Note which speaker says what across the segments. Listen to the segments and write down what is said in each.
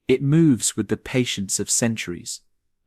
Speaker 1: It moves with the patience of centuries,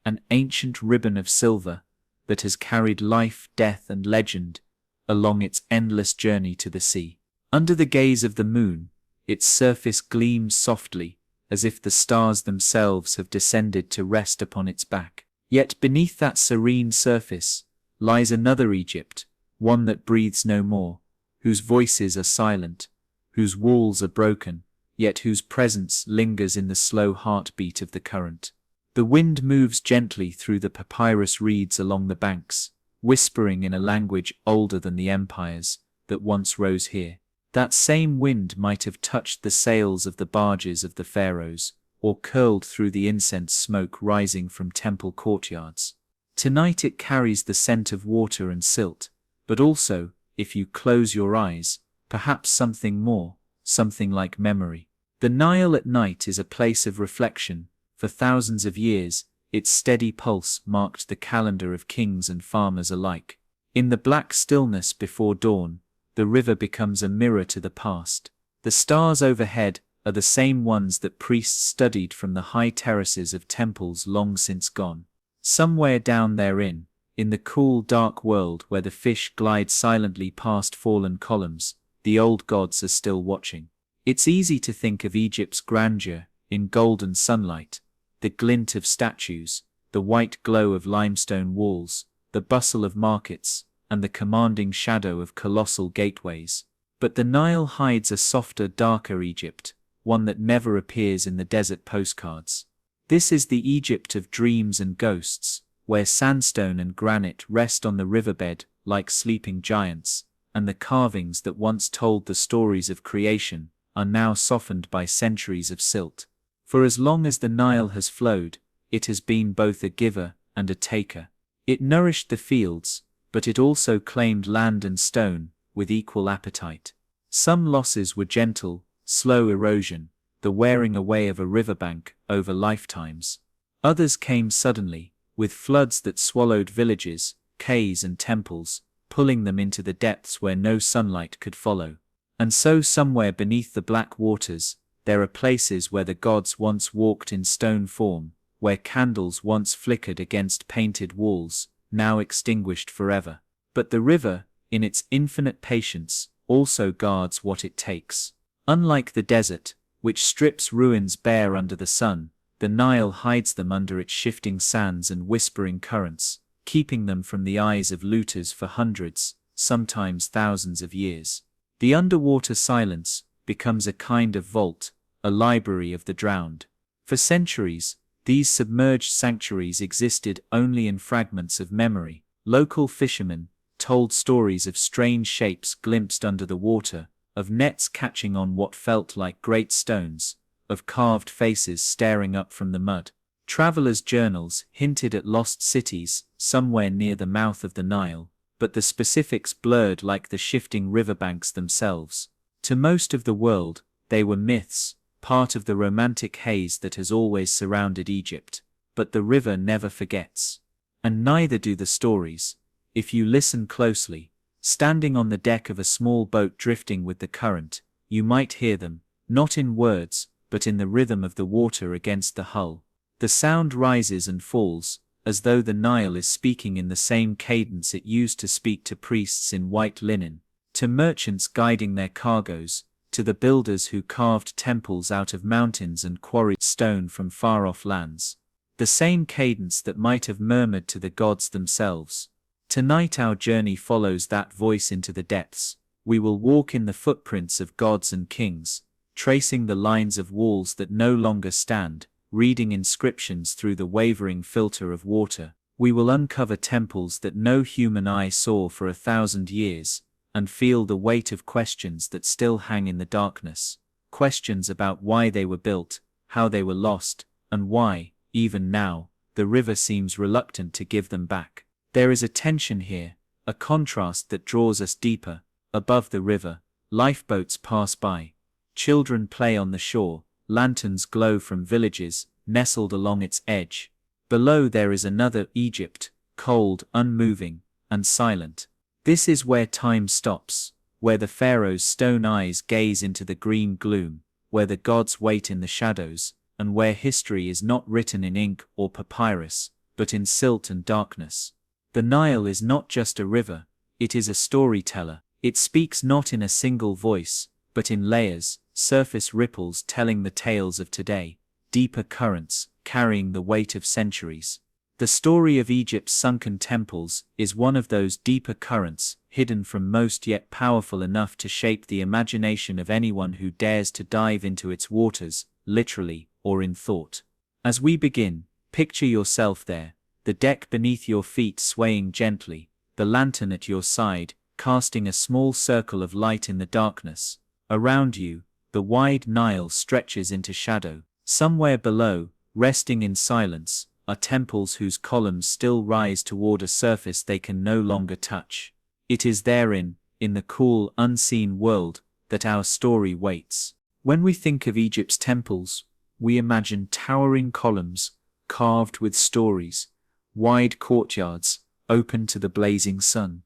Speaker 1: an ancient ribbon of silver that has carried life, death, and legend along its endless journey to the sea. Under the gaze of the moon, its surface gleams softly, as if the stars themselves have descended to rest upon its back. Yet beneath that serene surface lies another Egypt, one that breathes no more, whose voices are silent, whose walls are broken, yet whose presence lingers in the slow heartbeat of the current. The wind moves gently through the papyrus reeds along the banks, whispering in a language older than the empires that once rose here. That same wind might have touched the sails of the barges of the Pharaohs, or curled through the incense smoke rising from temple courtyards. Tonight it carries the scent of water and silt, but also, if you close your eyes, perhaps something more, something like memory. The Nile at night is a place of reflection. For thousands of years, its steady pulse marked the calendar of kings and farmers alike. In the black stillness before dawn, the river becomes a mirror to the past. The stars overhead are the same ones that priests studied from the high terraces of temples long since gone. Somewhere down therein, in the cool, dark world where the fish glide silently past fallen columns, the old gods are still watching. It's easy to think of Egypt's grandeur in golden sunlight, the glint of statues, the white glow of limestone walls, the bustle of markets, and the commanding shadow of colossal gateways. But the Nile hides a softer, darker Egypt, one that never appears in the desert postcards. This is the Egypt of dreams and ghosts, where sandstone and granite rest on the riverbed like sleeping giants, and the carvings that once told the stories of creation are now softened by centuries of silt. For as long as the Nile has flowed, it has been both a giver and a taker. It nourished the fields, but it also claimed land and stone with equal appetite. Some losses were gentle, slow erosion, the wearing away of a riverbank over lifetimes. Others came suddenly, with floods that swallowed villages, caves and temples, pulling them into the depths where no sunlight could follow. And so somewhere beneath the black waters, there are places where the gods once walked in stone form, where candles once flickered against painted walls, now extinguished forever. But the river, in its infinite patience, also guards what it takes. Unlike the desert, which strips ruins bare under the sun, the Nile hides them under its shifting sands and whispering currents, keeping them from the eyes of looters for hundreds, sometimes thousands of years. The underwater silence becomes a kind of vault, a library of the drowned. For centuries, these submerged sanctuaries existed only in fragments of memory. Local fishermen told stories of strange shapes glimpsed under the water, of nets catching on what felt like great stones, of carved faces staring up from the mud. Travelers' journals hinted at lost cities somewhere near the mouth of the Nile, but the specifics blurred like the shifting riverbanks themselves. To most of the world, they were myths, part of the romantic haze that has always surrounded Egypt. But the river never forgets. And neither do the stories. If you listen closely, standing on the deck of a small boat drifting with the current, you might hear them, not in words, but in the rhythm of the water against the hull. The sound rises and falls, as though the Nile is speaking in the same cadence it used to speak to priests in white linen, to merchants guiding their cargoes, to the builders who carved temples out of mountains and quarried stone from far-off lands. The same cadence that might have murmured to the gods themselves. Tonight our journey follows that voice into the depths. We will walk in the footprints of gods and kings, tracing the lines of walls that no longer stand, reading inscriptions through the wavering filter of water. We will uncover temples that no human eye saw for 1,000 years, and feel the weight of questions that still hang in the darkness. Questions about why they were built, how they were lost, and why, even now, the river seems reluctant to give them back. There is a tension here, a contrast that draws us deeper. Above the river, lifeboats pass by. Children play on the shore, lanterns glow from villages nestled along its edge. Below there is another Egypt, cold, unmoving, and silent. This is where time stops, where the pharaoh's stone eyes gaze into the green gloom, where the gods wait in the shadows, and where history is not written in ink or papyrus, but in silt and darkness. The Nile is not just a river, it is a storyteller. It speaks not in a single voice, but in layers, surface ripples telling the tales of today, deeper currents, carrying the weight of centuries. The story of Egypt's sunken temples is one of those deeper currents, hidden from most yet powerful enough to shape the imagination of anyone who dares to dive into its waters, literally or in thought. As we begin, picture yourself there, the deck beneath your feet swaying gently, the lantern at your side, casting a small circle of light in the darkness. Around you, the wide Nile stretches into shadow. Somewhere below, resting in silence, are temples whose columns still rise toward a surface they can no longer touch. It is therein, in the cool, unseen world, that our story waits. When we think of Egypt's temples, we imagine towering columns, carved with stories, wide courtyards, open to the blazing sun,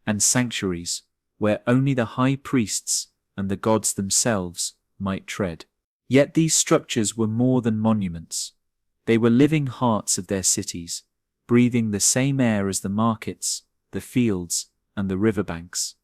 Speaker 1: and sanctuaries, where only the high priests and the gods themselves might tread. Yet these structures were more than monuments. They were living hearts of their cities, breathing the same air as the markets, the fields, and the riverbanks.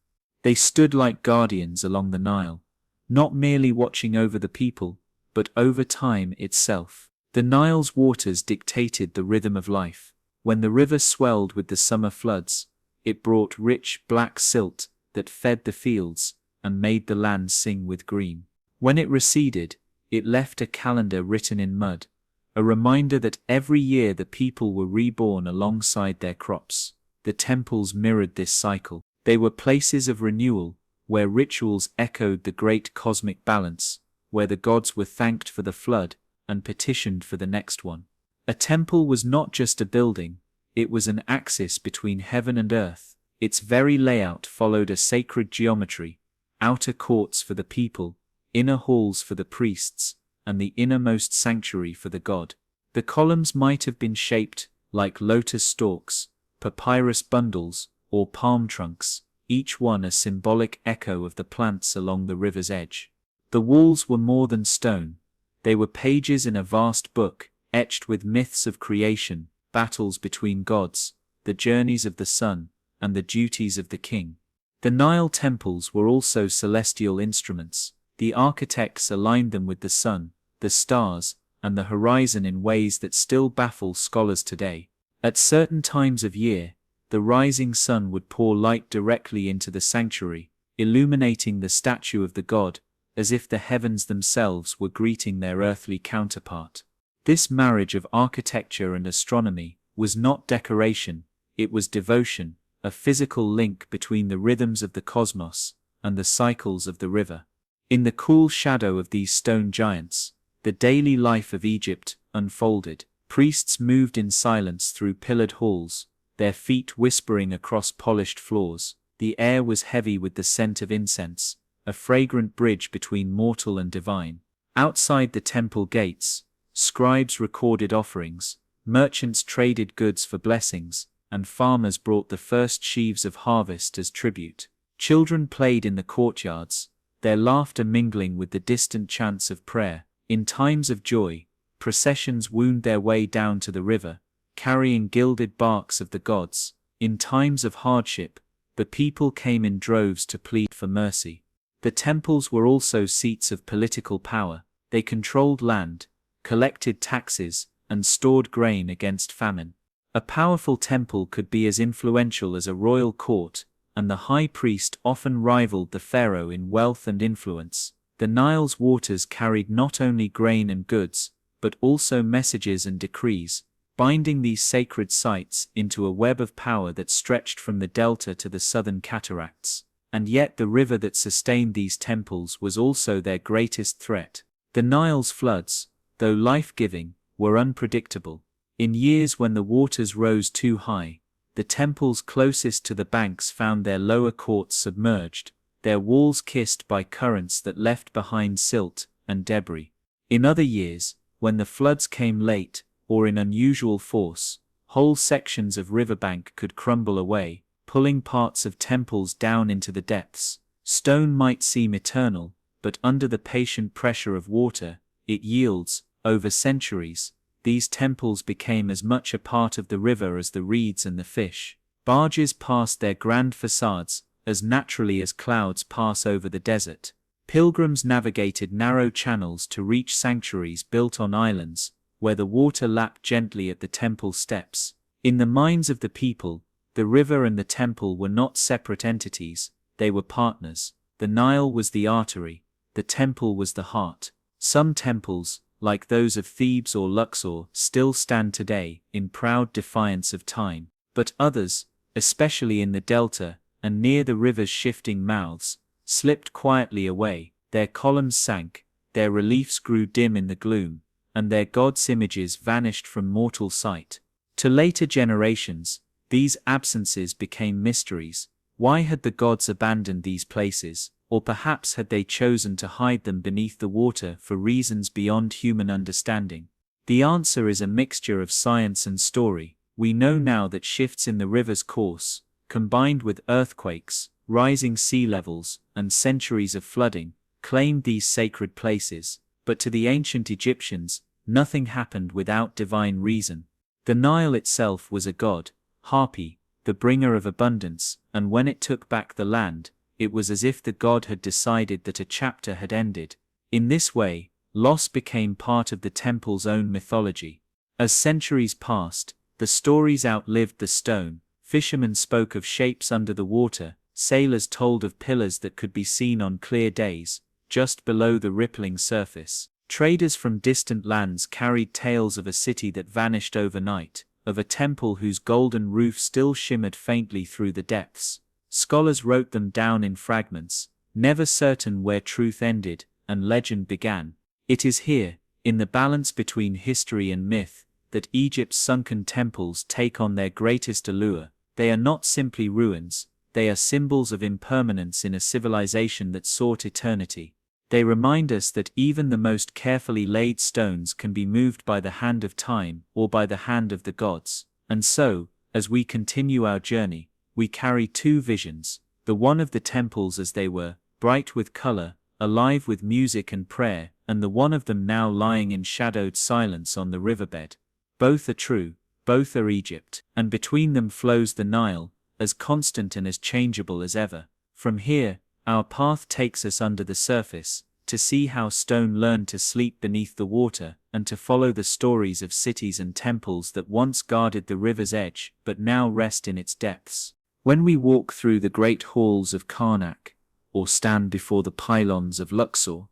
Speaker 1: They stood like guardians along the Nile, not merely watching over the people, but over time itself. The Nile's waters dictated the rhythm of life. When the river swelled with the summer floods, it brought rich black silt that fed the fields and made the land sing with green. When it receded, it left a calendar written in mud, a reminder that every year the people were reborn alongside their crops. The temples mirrored this cycle. They were places of renewal, where rituals echoed the great cosmic balance, where the gods were thanked for the flood and petitioned for the next one. A temple was not just a building, it was an axis between heaven and earth. Its very layout followed a sacred geometry: outer courts for the people, inner halls for the priests, and the innermost sanctuary for the god. The columns might have been shaped like lotus stalks, papyrus bundles, or palm trunks, each one a symbolic echo of the plants along the river's edge. The walls were more than stone. They were pages in a vast book, etched with myths of creation, battles between gods, the journeys of the sun, and the duties of the king. The Nile temples were also celestial instruments. The architects aligned them with the sun, the stars, and the horizon in ways that still baffle scholars today. At certain times of year, the rising sun would pour light directly into the sanctuary, illuminating the statue of the god, as if the heavens themselves were greeting their earthly counterpart. This marriage of architecture and astronomy was not decoration, it was devotion, a physical link between the rhythms of the cosmos and the cycles of the river. In the cool shadow of these stone giants, the daily life of Egypt unfolded. Priests moved in silence through pillared halls, their feet whispering across polished floors. The air was heavy with the scent of incense, a fragrant bridge between mortal and divine. Outside the temple gates, scribes recorded offerings, merchants traded goods for blessings, and farmers brought the first sheaves of harvest as tribute. Children played in the courtyards, their laughter mingling with the distant chants of prayer. In times of joy, processions wound their way down to the river, carrying gilded barks of the gods. In times of hardship, the people came in droves to plead for mercy. The temples were also seats of political power. They controlled land, collected taxes, and stored grain against famine. A powerful temple could be as influential as a royal court, and the high priest often rivaled the pharaoh in wealth and influence. The Nile's waters carried not only grain and goods, but also messages and decrees, binding these sacred sites into a web of power that stretched from the delta to the southern cataracts. And yet the river that sustained these temples was also their greatest threat. The Nile's floods, though life-giving, were unpredictable. In years when the waters rose too high, the temples closest to the banks found their lower courts submerged, their walls kissed by currents that left behind silt and debris. In other years, when the floods came late, or in unusual force, whole sections of riverbank could crumble away, pulling parts of temples down into the depths. Stone might seem eternal, but under the patient pressure of water, it yields, Over centuries, these temples became as much a part of the river as the reeds and the fish. Barges passed their grand facades as naturally as clouds pass over the desert. Pilgrims navigated narrow channels to reach sanctuaries built on islands, where the water lapped gently at the temple steps. In the minds of the people, the river and the temple were not separate entities, they were partners. The Nile was the artery, the temple was the heart. Some temples, like those of Thebes or Luxor, still stand today, in proud defiance of time. But others, especially in the delta, and near the river's shifting mouths, slipped quietly away. Their columns sank, their reliefs grew dim in the gloom, and their gods' images vanished from mortal sight. To later generations, these absences became mysteries. Why had the gods abandoned these places, or perhaps had they chosen to hide them beneath the water for reasons beyond human understanding? The answer is a mixture of science and story. We know now that shifts in the river's course, combined with earthquakes, rising sea levels, and centuries of flooding, claimed these sacred places. But to the ancient Egyptians, nothing happened without divine reason. The Nile itself was a god, Hapi, the bringer of abundance, and when it took back the land, it was as if the god had decided that a chapter had ended. In this way, loss became part of the temple's own mythology. As centuries passed, the stories outlived the stone. Fishermen spoke of shapes under the water, sailors told of pillars that could be seen on clear days, just below the rippling surface. Traders from distant lands carried tales of a city that vanished overnight, of a temple whose golden roof still shimmered faintly through the depths. Scholars wrote them down in fragments, never certain where truth ended and legend began. It is here, in the balance between history and myth, that Egypt's sunken temples take on their greatest allure. They are not simply ruins, they are symbols of impermanence in a civilization that sought eternity. They remind us that even the most carefully laid stones can be moved by the hand of time or by the hand of the gods. And so, as we continue our journey, we carry two visions, the one of the temples as they were, bright with color, alive with music and prayer, and the one of them now lying in shadowed silence on the riverbed. Both are true, both are Egypt, and between them flows the Nile, as constant and as changeable as ever. From here, our path takes us under the surface, to see how stone learned to sleep beneath the water, and to follow the stories of cities and temples that once guarded the river's edge, but now rest in its depths. When we walk through the great halls of Karnak, or stand before the pylons of Luxor,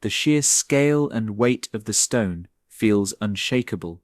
Speaker 1: the sheer scale and weight of the stone feels unshakable,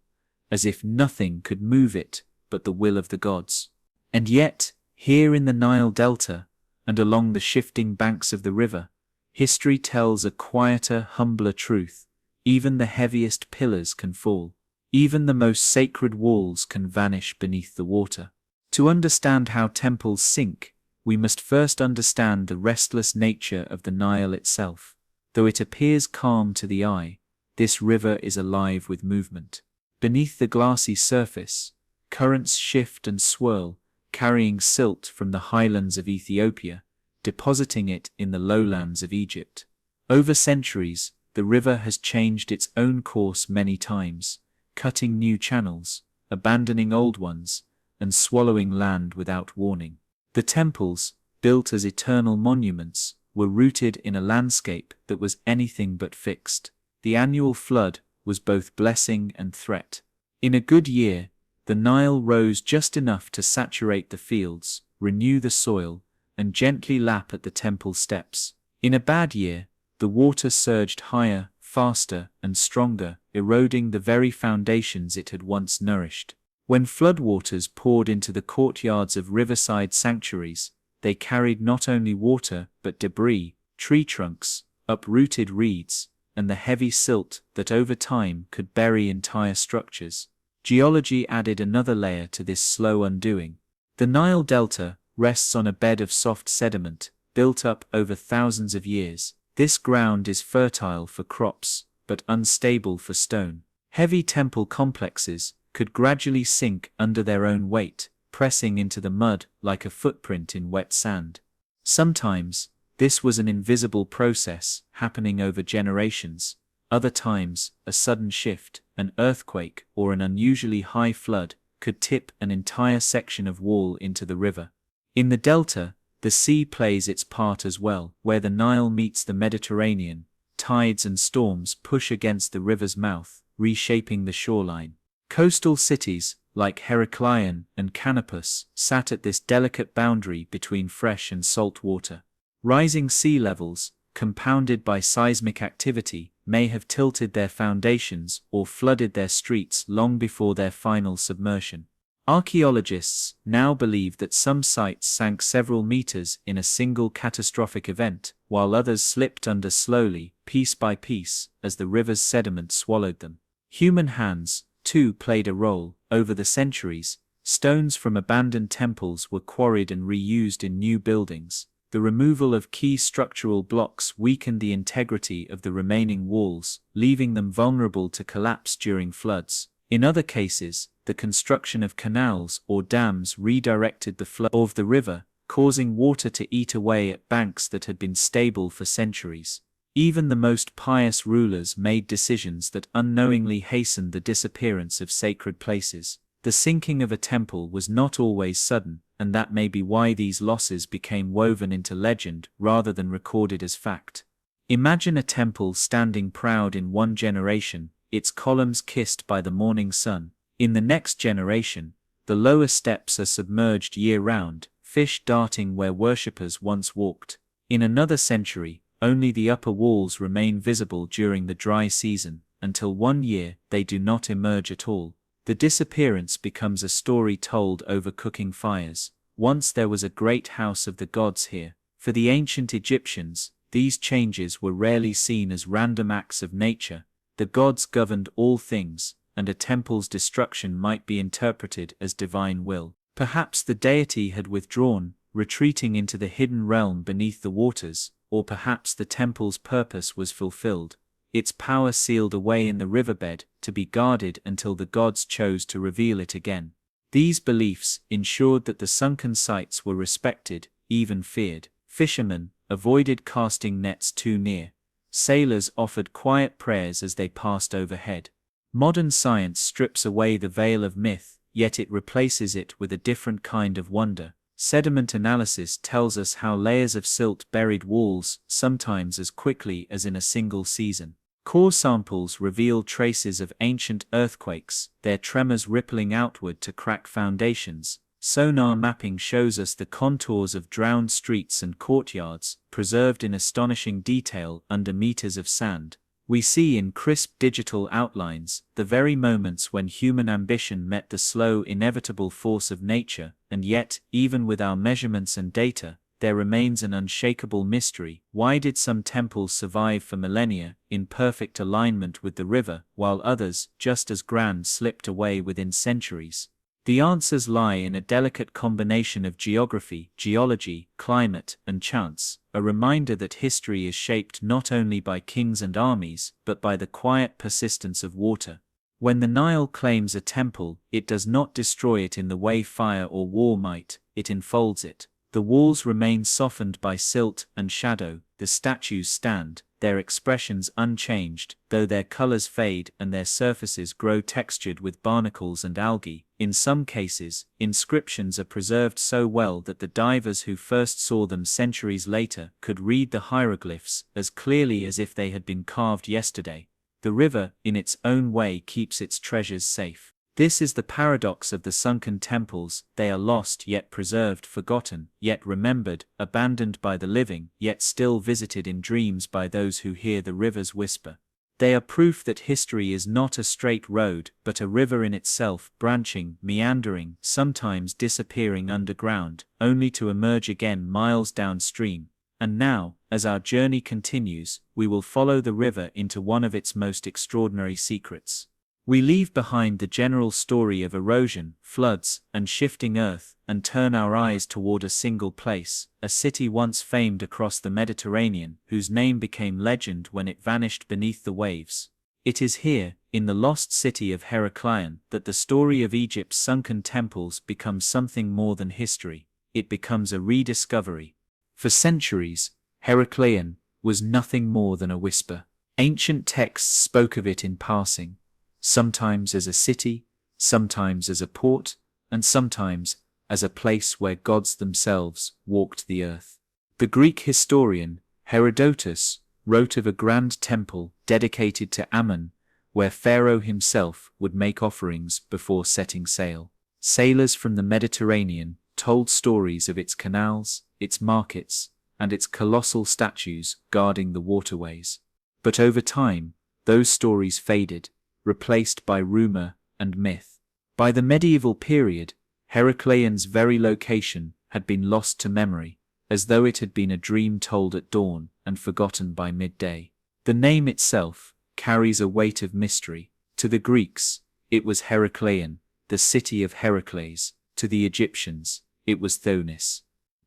Speaker 1: as if nothing could move it but the will of the gods. And yet, here in the Nile Delta, and along the shifting banks of the river, history tells a quieter, humbler truth. Even the heaviest pillars can fall. Even the most sacred walls can vanish beneath the water. To understand how temples sink, we must first understand the restless nature of the Nile itself. Though it appears calm to the eye, this river is alive with movement. Beneath the glassy surface, currents shift and swirl, carrying silt from the highlands of Ethiopia, depositing it in the lowlands of Egypt. Over centuries, the river has changed its own course many times, cutting new channels, abandoning old ones, and swallowing land without warning. The temples, built as eternal monuments, were rooted in a landscape that was anything but fixed. The annual flood was both blessing and threat. In a good year, the Nile rose just enough to saturate the fields, renew the soil, and gently lap at the temple steps. In a bad year, the water surged higher, faster, and stronger, eroding the very foundations it had once nourished. When floodwaters poured into the courtyards of riverside sanctuaries, they carried not only water but debris, tree trunks, uprooted reeds, and the heavy silt that over time could bury entire structures. Geology added another layer to this slow undoing. The Nile Delta rests on a bed of soft sediment, built up over thousands of years. This ground is fertile for crops, but unstable for stone. Heavy temple complexes could gradually sink under their own weight, pressing into the mud like a footprint in wet sand. Sometimes, this was an invisible process happening over generations. Other times, a sudden shift, an earthquake, or an unusually high flood could tip an entire section of wall into the river. In the delta, the sea plays its part as well. Where the Nile meets the Mediterranean, tides and storms push against the river's mouth, reshaping the shoreline. Coastal cities, like Heracleion and Canopus, sat at this delicate boundary between fresh and salt water. Rising sea levels, compounded by seismic activity, may have tilted their foundations or flooded their streets long before their final submersion. Archaeologists now believe that some sites sank several meters in a single catastrophic event, while others slipped under slowly, piece by piece, as the river's sediment swallowed them. Human hands, too, played a role. Over the centuries, stones from abandoned temples were quarried and reused in new buildings. The removal of key structural blocks weakened the integrity of the remaining walls, leaving them vulnerable to collapse during floods. In other cases, the construction of canals or dams redirected the flow of the river, causing water to eat away at banks that had been stable for centuries. Even the most pious rulers made decisions that unknowingly hastened the disappearance of sacred places. The sinking of a temple was not always sudden, and that may be why these losses became woven into legend rather than recorded as fact. Imagine a temple standing proud in one generation, its columns kissed by the morning sun. In the next generation, the lower steps are submerged year-round, fish darting where worshippers once walked. In another century, only the upper walls remain visible during the dry season, until one year they do not emerge at all. The disappearance becomes a story told over cooking fires. Once there was a great house of the gods here. For the ancient Egyptians, these changes were rarely seen as random acts of nature. The gods governed all things, and a temple's destruction might be interpreted as divine will. Perhaps the deity had withdrawn, retreating into the hidden realm beneath the waters, or perhaps the temple's purpose was fulfilled, its power sealed away in the riverbed, to be guarded until the gods chose to reveal it again. These beliefs ensured that the sunken sites were respected, even feared. Fishermen avoided casting nets too near. Sailors offered quiet prayers as they passed overhead. Modern science strips away the veil of myth, yet it replaces it with a different kind of wonder. Sediment analysis tells us how layers of silt buried walls, sometimes as quickly as in a single season. Core samples reveal traces of ancient earthquakes, their tremors rippling outward to crack foundations. Sonar mapping shows us the contours of drowned streets and courtyards, preserved in astonishing detail under meters of sand. We see in crisp digital outlines the very moments when human ambition met the slow, inevitable force of nature, and yet, even with our measurements and data, there remains an unshakable mystery. Why did some temples survive for millennia, in perfect alignment with the river, while others, just as grand, slipped away within centuries? The answers lie in a delicate combination of geography, geology, climate, and chance, a reminder that history is shaped not only by kings and armies, but by the quiet persistence of water. When the Nile claims a temple, it does not destroy it in the way fire or war might, it enfolds it. The walls remain softened by silt and shadow, the statues stand, their expressions unchanged, though their colors fade and their surfaces grow textured with barnacles and algae. In some cases, inscriptions are preserved so well that the divers who first saw them centuries later could read the hieroglyphs as clearly as if they had been carved yesterday. The river, in its own way, keeps its treasures safe. This is the paradox of the sunken temples. They are lost yet preserved, forgotten yet remembered, abandoned by the living yet still visited in dreams by those who hear the river's whisper. They are proof that history is not a straight road, but a river in itself, branching, meandering, sometimes disappearing underground, only to emerge again miles downstream. And now, as our journey continues, we will follow the river into one of its most extraordinary secrets. We leave behind the general story of erosion, floods, and shifting earth, and turn our eyes toward a single place, a city once famed across the Mediterranean, whose name became legend when it vanished beneath the waves. It is here, in the lost city of Heracleion, that the story of Egypt's sunken temples becomes something more than history. It becomes a rediscovery. For centuries, Heracleion was nothing more than a whisper. Ancient texts spoke of it in passing, sometimes as a city, sometimes as a port, and sometimes as a place where gods themselves walked the earth. The Greek historian Herodotus wrote of a grand temple dedicated to Ammon, where Pharaoh himself would make offerings before setting sail. Sailors from the Mediterranean told stories of its canals, its markets, and its colossal statues guarding the waterways. But over time, those stories faded, replaced by rumor and myth. By the medieval period, Heracleion's very location had been lost to memory, as though it had been a dream told at dawn and forgotten by midday. The name itself carries a weight of mystery. To the Greeks, it was Herakleion, the city of Heracles. To the Egyptians, it was Thonis.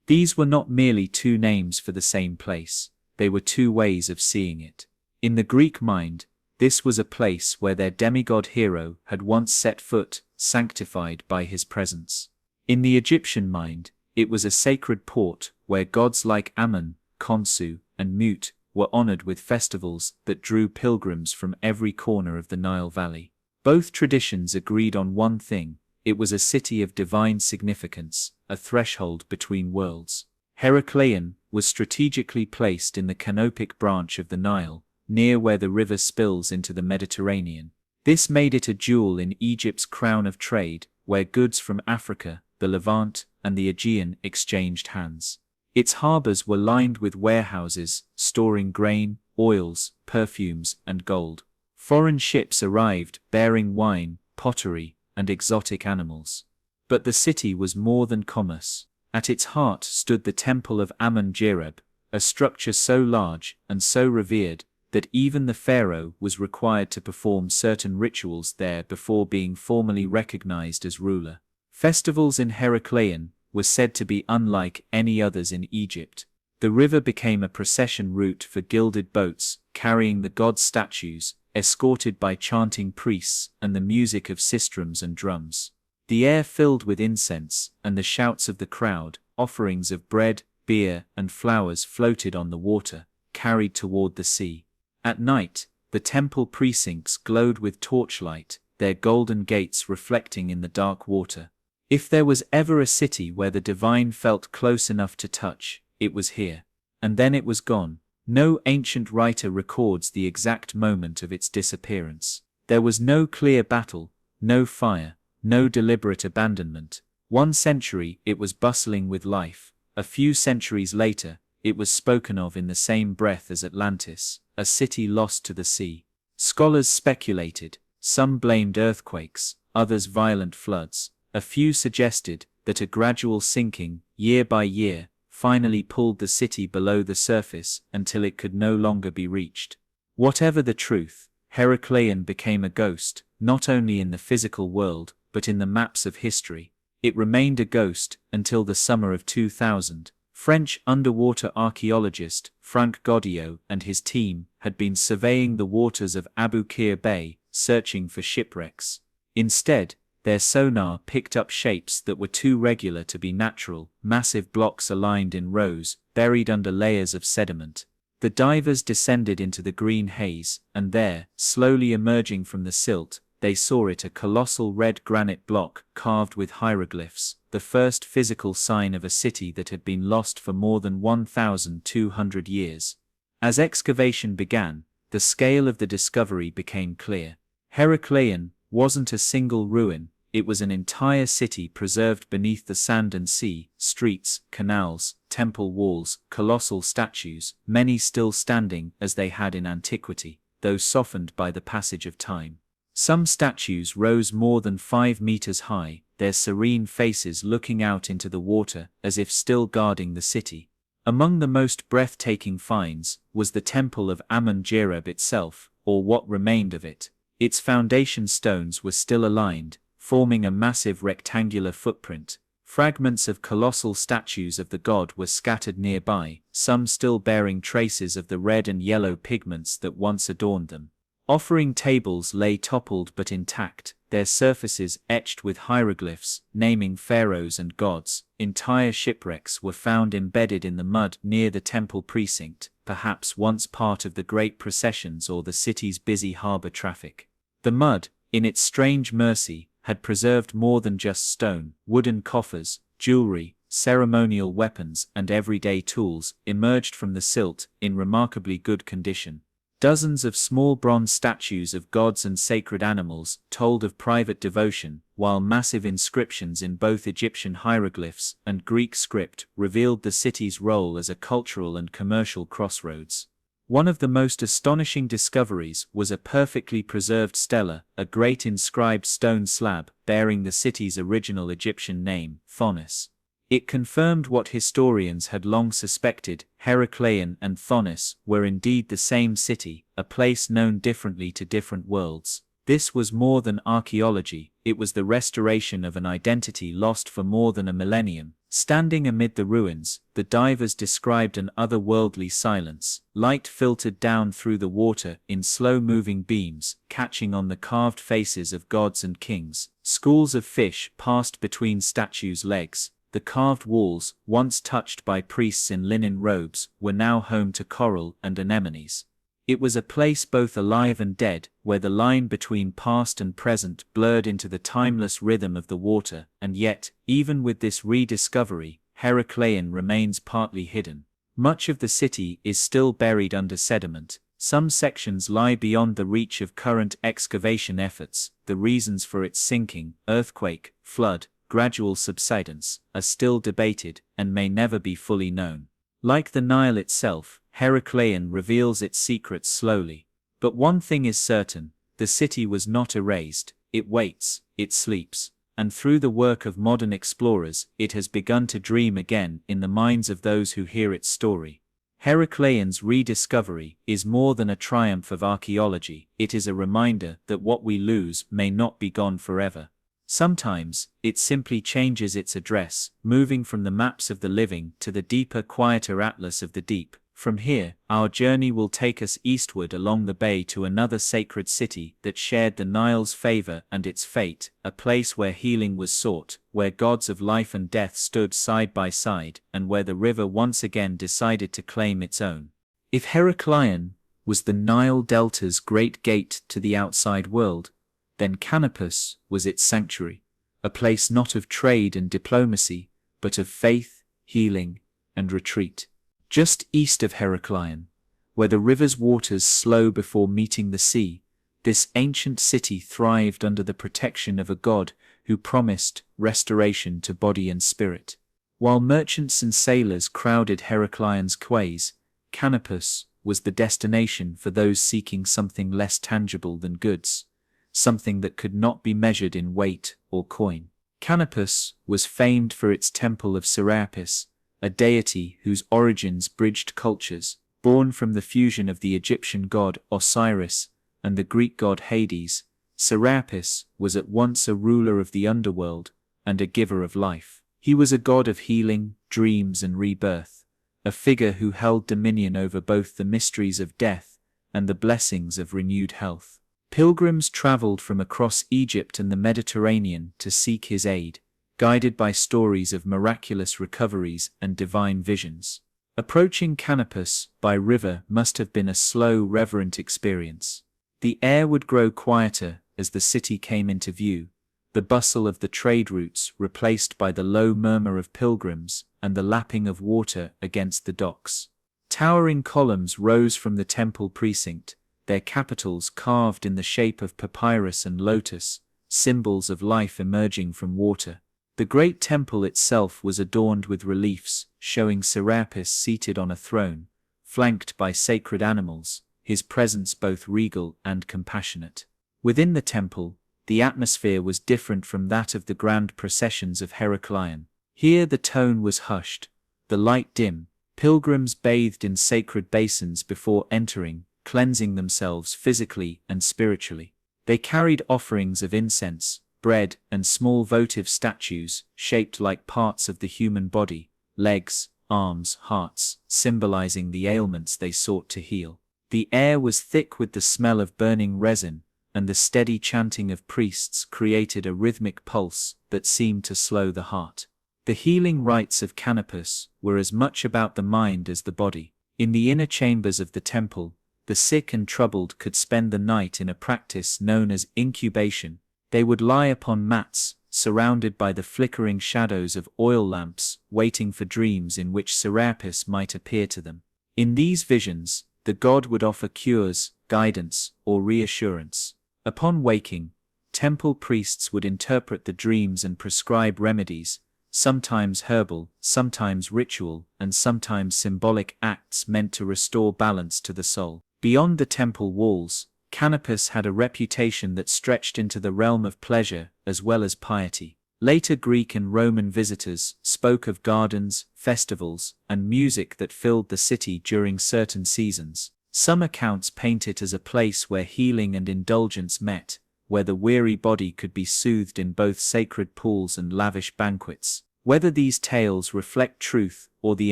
Speaker 1: These were not merely two names for the same place, they were two ways of seeing it. In the Greek mind, this was a place where their demigod hero had once set foot, sanctified by his presence. In the Egyptian mind, it was a sacred port where gods like Ammon, Khonsu, and Mut were honored with festivals that drew pilgrims from every corner of the Nile Valley. Both traditions agreed on one thing: it was a city of divine significance, a threshold between worlds. Herakleion was strategically placed in the canopic branch of the Nile, near where the river spills into the Mediterranean. This made it a jewel in Egypt's crown of trade, where goods from Africa, the Levant, and the Aegean exchanged hands. Its harbors were lined with warehouses, storing grain, oils, perfumes, and gold. Foreign ships arrived, bearing wine, pottery, and exotic animals. But the city was more than commerce. At its heart stood the temple of Ammon-Jereb, a structure so large and so revered that even the pharaoh was required to perform certain rituals there before being formally recognized as ruler. Festivals in Herakleion were said to be unlike any others in Egypt. The river became a procession route for gilded boats carrying the god's statues, escorted by chanting priests and the music of sistrums and drums. The air filled with incense and the shouts of the crowd. Offerings of bread, beer, and flowers floated on the water, carried toward the sea. At night, the temple precincts glowed with torchlight, their golden gates reflecting in the dark water. If there was ever a city where the divine felt close enough to touch, it was here. And then it was gone. No ancient writer records the exact moment of its disappearance. There was no clear battle, no fire, no deliberate abandonment. 1 century it was bustling with life. A few centuries later, it was spoken of in the same breath as Atlantis, a city lost to the sea. Scholars speculated. Some blamed earthquakes, others violent floods. A few suggested that a gradual sinking, year by year, finally pulled the city below the surface until it could no longer be reached. Whatever the truth, Herakleion became a ghost, not only in the physical world, but in the maps of history. It remained a ghost until the summer of 2000. French underwater archaeologist Franck Godillot and his team had been surveying the waters of Abu Qir Bay, searching for shipwrecks. Instead, their sonar picked up shapes that were too regular to be natural, massive blocks aligned in rows, buried under layers of sediment. The divers descended into the green haze, and there, slowly emerging from the silt, they saw it, a colossal red granite block carved with hieroglyphs, the first physical sign of a city that had been lost for more than 1,200 years. As excavation began, the scale of the discovery became clear. Herakleion wasn't a single ruin, it was an entire city preserved beneath the sand and sea, streets, canals, temple walls, colossal statues, many still standing as they had in antiquity, though softened by the passage of time. Some statues rose more than 5 meters high, their serene faces looking out into the water as if still guarding the city. Among the most breathtaking finds was the temple of Ammon-Jereb itself, or what remained of it. Its foundation stones were still aligned, forming a massive rectangular footprint. Fragments of colossal statues of the god were scattered nearby, some still bearing traces of the red and yellow pigments that once adorned them. Offering tables lay toppled but intact, their surfaces etched with hieroglyphs naming pharaohs and gods. Entire shipwrecks were found embedded in the mud near the temple precinct, perhaps once part of the great processions or the city's busy harbor traffic. The mud, in its strange mercy, had preserved more than just stone. Wooden coffers, jewelry, ceremonial weapons, and everyday tools emerged from the silt in remarkably good condition. Dozens of small bronze statues of gods and sacred animals told of private devotion, while massive inscriptions in both Egyptian hieroglyphs and Greek script revealed the city's role as a cultural and commercial crossroads. One of the most astonishing discoveries was a perfectly preserved stela, a great inscribed stone slab bearing the city's original Egyptian name, Thonis. It confirmed what historians had long suspected: Heracleion and Thonis were indeed the same city, a place known differently to different worlds. This was more than archaeology, it was the restoration of an identity lost for more than a millennium. Standing amid the ruins, the divers described an otherworldly silence. Light filtered down through the water in slow-moving beams, catching on the carved faces of gods and kings. Schools of fish passed between statues' legs. The carved walls, once touched by priests in linen robes, were now home to coral and anemones. It was a place both alive and dead, where the line between past and present blurred into the timeless rhythm of the water, and yet, even with this rediscovery, Heracleion remains partly hidden. Much of the city is still buried under sediment. Some sections lie beyond the reach of current excavation efforts. The reasons for its sinking, earthquake, flood, gradual subsidence, are still debated and may never be fully known. Like the Nile itself, Heracleion reveals its secrets slowly. But one thing is certain: the city was not erased. It waits, it sleeps, and through the work of modern explorers, it has begun to dream again in the minds of those who hear its story. Heracleion's rediscovery is more than a triumph of archaeology. It is a reminder that what we lose may not be gone forever. Sometimes, it simply changes its address, moving from the maps of the living to the deeper, quieter atlas of the deep. From here, our journey will take us eastward along the bay to another sacred city that shared the Nile's favor and its fate, a place where healing was sought, where gods of life and death stood side by side, and where the river once again decided to claim its own. If Heracleion was the Nile Delta's great gate to the outside world, then Canopus was its sanctuary, a place not of trade and diplomacy, but of faith, healing, and retreat. Just east of Heracleion, where the river's waters slow before meeting the sea, this ancient city thrived under the protection of a god who promised restoration to body and spirit. While merchants and sailors crowded Heracleion's quays, Canopus was the destination for those seeking something less tangible than goods, something that could not be measured in weight or coin. Canopus was famed for its temple of Serapis, a deity whose origins bridged cultures. Born from the fusion of the Egyptian god Osiris and the Greek god Hades, Serapis was at once a ruler of the underworld and a giver of life. He was a god of healing, dreams, and rebirth, a figure who held dominion over both the mysteries of death and the blessings of renewed health. Pilgrims traveled from across Egypt and the Mediterranean to seek his aid, guided by stories of miraculous recoveries and divine visions. Approaching Canopus by river must have been a slow, reverent experience. The air would grow quieter as the city came into view, the bustle of the trade routes replaced by the low murmur of pilgrims and the lapping of water against the docks. Towering columns rose from the temple precinct, their capitals carved in the shape of papyrus and lotus, symbols of life emerging from water. The great temple itself was adorned with reliefs, showing Serapis seated on a throne, flanked by sacred animals, his presence both regal and compassionate. Within the temple, the atmosphere was different from that of the grand processions of Heracleion. Here the tone was hushed, the light dim. Pilgrims bathed in sacred basins before entering, cleansing themselves physically and spiritually. They carried offerings of incense, bread, and small votive statues shaped like parts of the human body: legs, arms, hearts, symbolizing the ailments they sought to heal. The air was thick with the smell of burning resin, and the steady chanting of priests created a rhythmic pulse that seemed to slow the heart. The healing rites of Canopus were as much about the mind as the body. In the inner chambers of the temple, the sick and troubled could spend the night in a practice known as incubation. They would lie upon mats, surrounded by the flickering shadows of oil lamps, waiting for dreams in which Serapis might appear to them. In these visions, the god would offer cures, guidance, or reassurance. Upon waking, temple priests would interpret the dreams and prescribe remedies, sometimes herbal, sometimes ritual, and sometimes symbolic acts meant to restore balance to the soul. Beyond the temple walls, Canopus had a reputation that stretched into the realm of pleasure as well as piety. Later Greek and Roman visitors spoke of gardens, festivals, and music that filled the city during certain seasons. Some accounts paint it as a place where healing and indulgence met, where the weary body could be soothed in both sacred pools and lavish banquets. Whether these tales reflect truth or the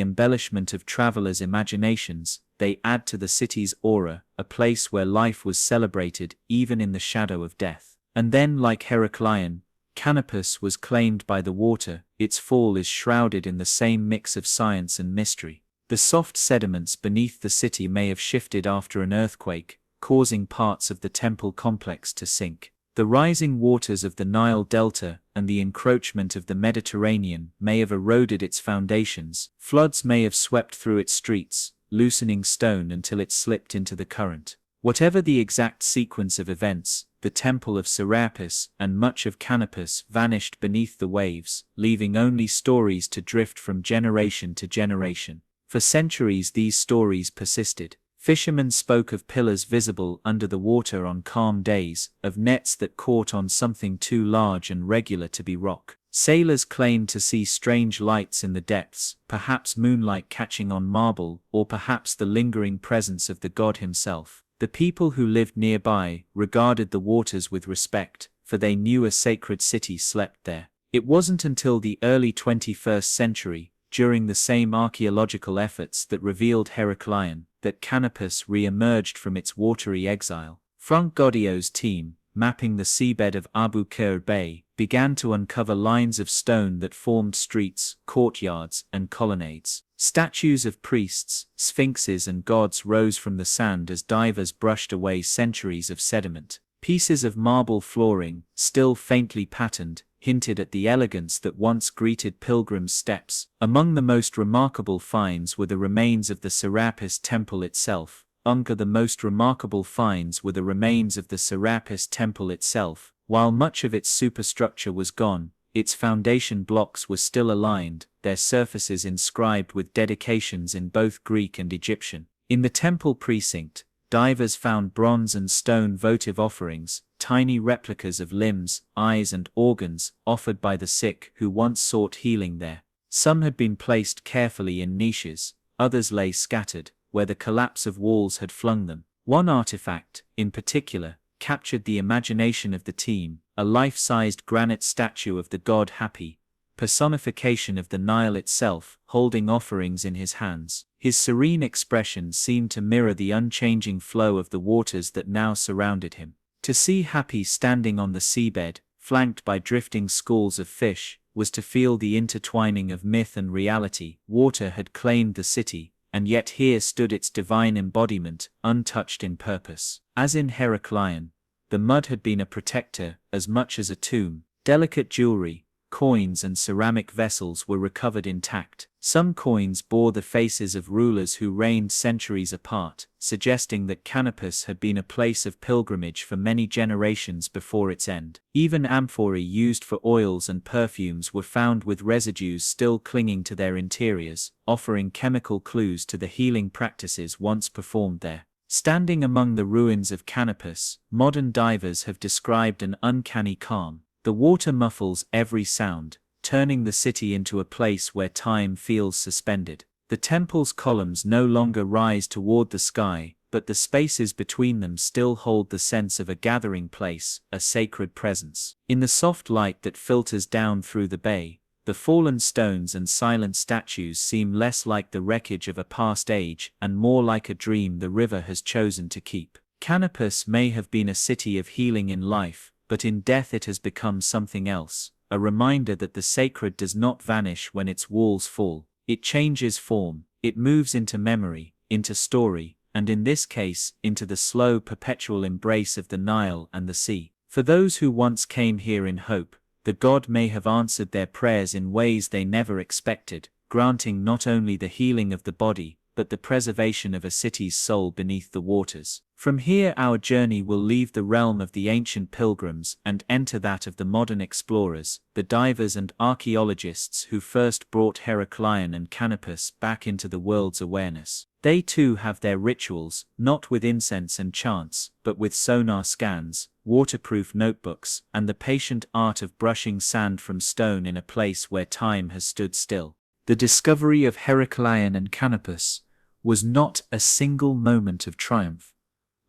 Speaker 1: embellishment of travelers' imaginations, they add to the city's aura, a place where life was celebrated even in the shadow of death. And then, like Heracleion, Canopus was claimed by the water. Its fall is shrouded in the same mix of science and mystery. The soft sediments beneath the city may have shifted after an earthquake, causing parts of the temple complex to sink. The rising waters of the Nile Delta and the encroachment of the Mediterranean may have eroded its foundations. Floods may have swept through its streets, loosening stone until it slipped into the current. Whatever the exact sequence of events, the temple of Serapis and much of Canopus vanished beneath the waves, leaving only stories to drift from generation to generation. For centuries these stories persisted. Fishermen spoke of pillars visible under the water on calm days, of nets that caught on something too large and regular to be rock. Sailors claimed to see strange lights in the depths, perhaps moonlight catching on marble, or perhaps the lingering presence of the god himself. The people who lived nearby regarded the waters with respect, for they knew a sacred city slept there. It wasn't until the early 21st century, during the same archaeological efforts that revealed Heracleion, that Canopus re-emerged from its watery exile. Frank Godio's team, mapping the seabed of Abu Qir Bay, began to uncover lines of stone that formed streets, courtyards, and colonnades. Statues of priests, sphinxes and gods rose from the sand as divers brushed away centuries of sediment. Pieces of marble flooring, still faintly patterned, hinted at the elegance that once greeted pilgrims' steps. Among the most remarkable finds were the remains of the Serapis temple itself. The most remarkable finds were the remains of the Serapis temple itself. While much of its superstructure was gone, its foundation blocks were still aligned, their surfaces inscribed with dedications in both Greek and Egyptian. In the temple precinct, divers found bronze and stone votive offerings, tiny replicas of limbs, eyes and organs, offered by the sick who once sought healing there. Some had been placed carefully in niches, others lay scattered, where the collapse of walls had flung them. One artifact, in particular, captured the imagination of the team, a life-sized granite statue of the god Hapi, personification of the Nile itself, holding offerings in his hands. His serene expression seemed to mirror the unchanging flow of the waters that now surrounded him. To see Hapi standing on the seabed, flanked by drifting schools of fish, was to feel the intertwining of myth and reality. Water had claimed the city, and yet here stood its divine embodiment, untouched in purpose. As in Heracleion, the mud had been a protector as much as a tomb. Delicate jewelry, coins and ceramic vessels were recovered intact. Some coins bore the faces of rulers who reigned centuries apart, suggesting that Canopus had been a place of pilgrimage for many generations before its end. Even amphorae used for oils and perfumes were found with residues still clinging to their interiors, offering chemical clues to the healing practices once performed there. Standing among the ruins of Canopus, modern divers have described an uncanny calm. The water muffles every sound, turning the city into a place where time feels suspended. The temple's columns no longer rise toward the sky, but the spaces between them still hold the sense of a gathering place, a sacred presence. In the soft light that filters down through the bay, the fallen stones and silent statues seem less like the wreckage of a past age and more like a dream the river has chosen to keep. Canopus may have been a city of healing in life, but in death it has become something else, a reminder that the sacred does not vanish when its walls fall. It changes form, it moves into memory, into story, and in this case, into the slow, perpetual embrace of the Nile and the sea. For those who once came here in hope, the god may have answered their prayers in ways they never expected, granting not only the healing of the body, but the preservation of a city's soul beneath the waters. From here our journey will leave the realm of the ancient pilgrims and enter that of the modern explorers, the divers and archaeologists who first brought Heraclion and Canopus back into the world's awareness. They too have their rituals, not with incense and chants, but with sonar scans, waterproof notebooks, and the patient art of brushing sand from stone in a place where time has stood still. The discovery of Heraclion and Canopus was not a single moment of triumph,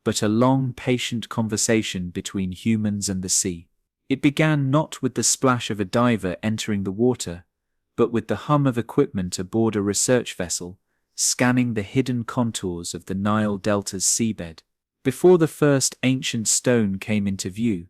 Speaker 1: but a long, patient conversation between humans and the sea. It began not with the splash of a diver entering the water, but with the hum of equipment aboard a research vessel, scanning the hidden contours of the Nile Delta's seabed. Before the first ancient stone came into view,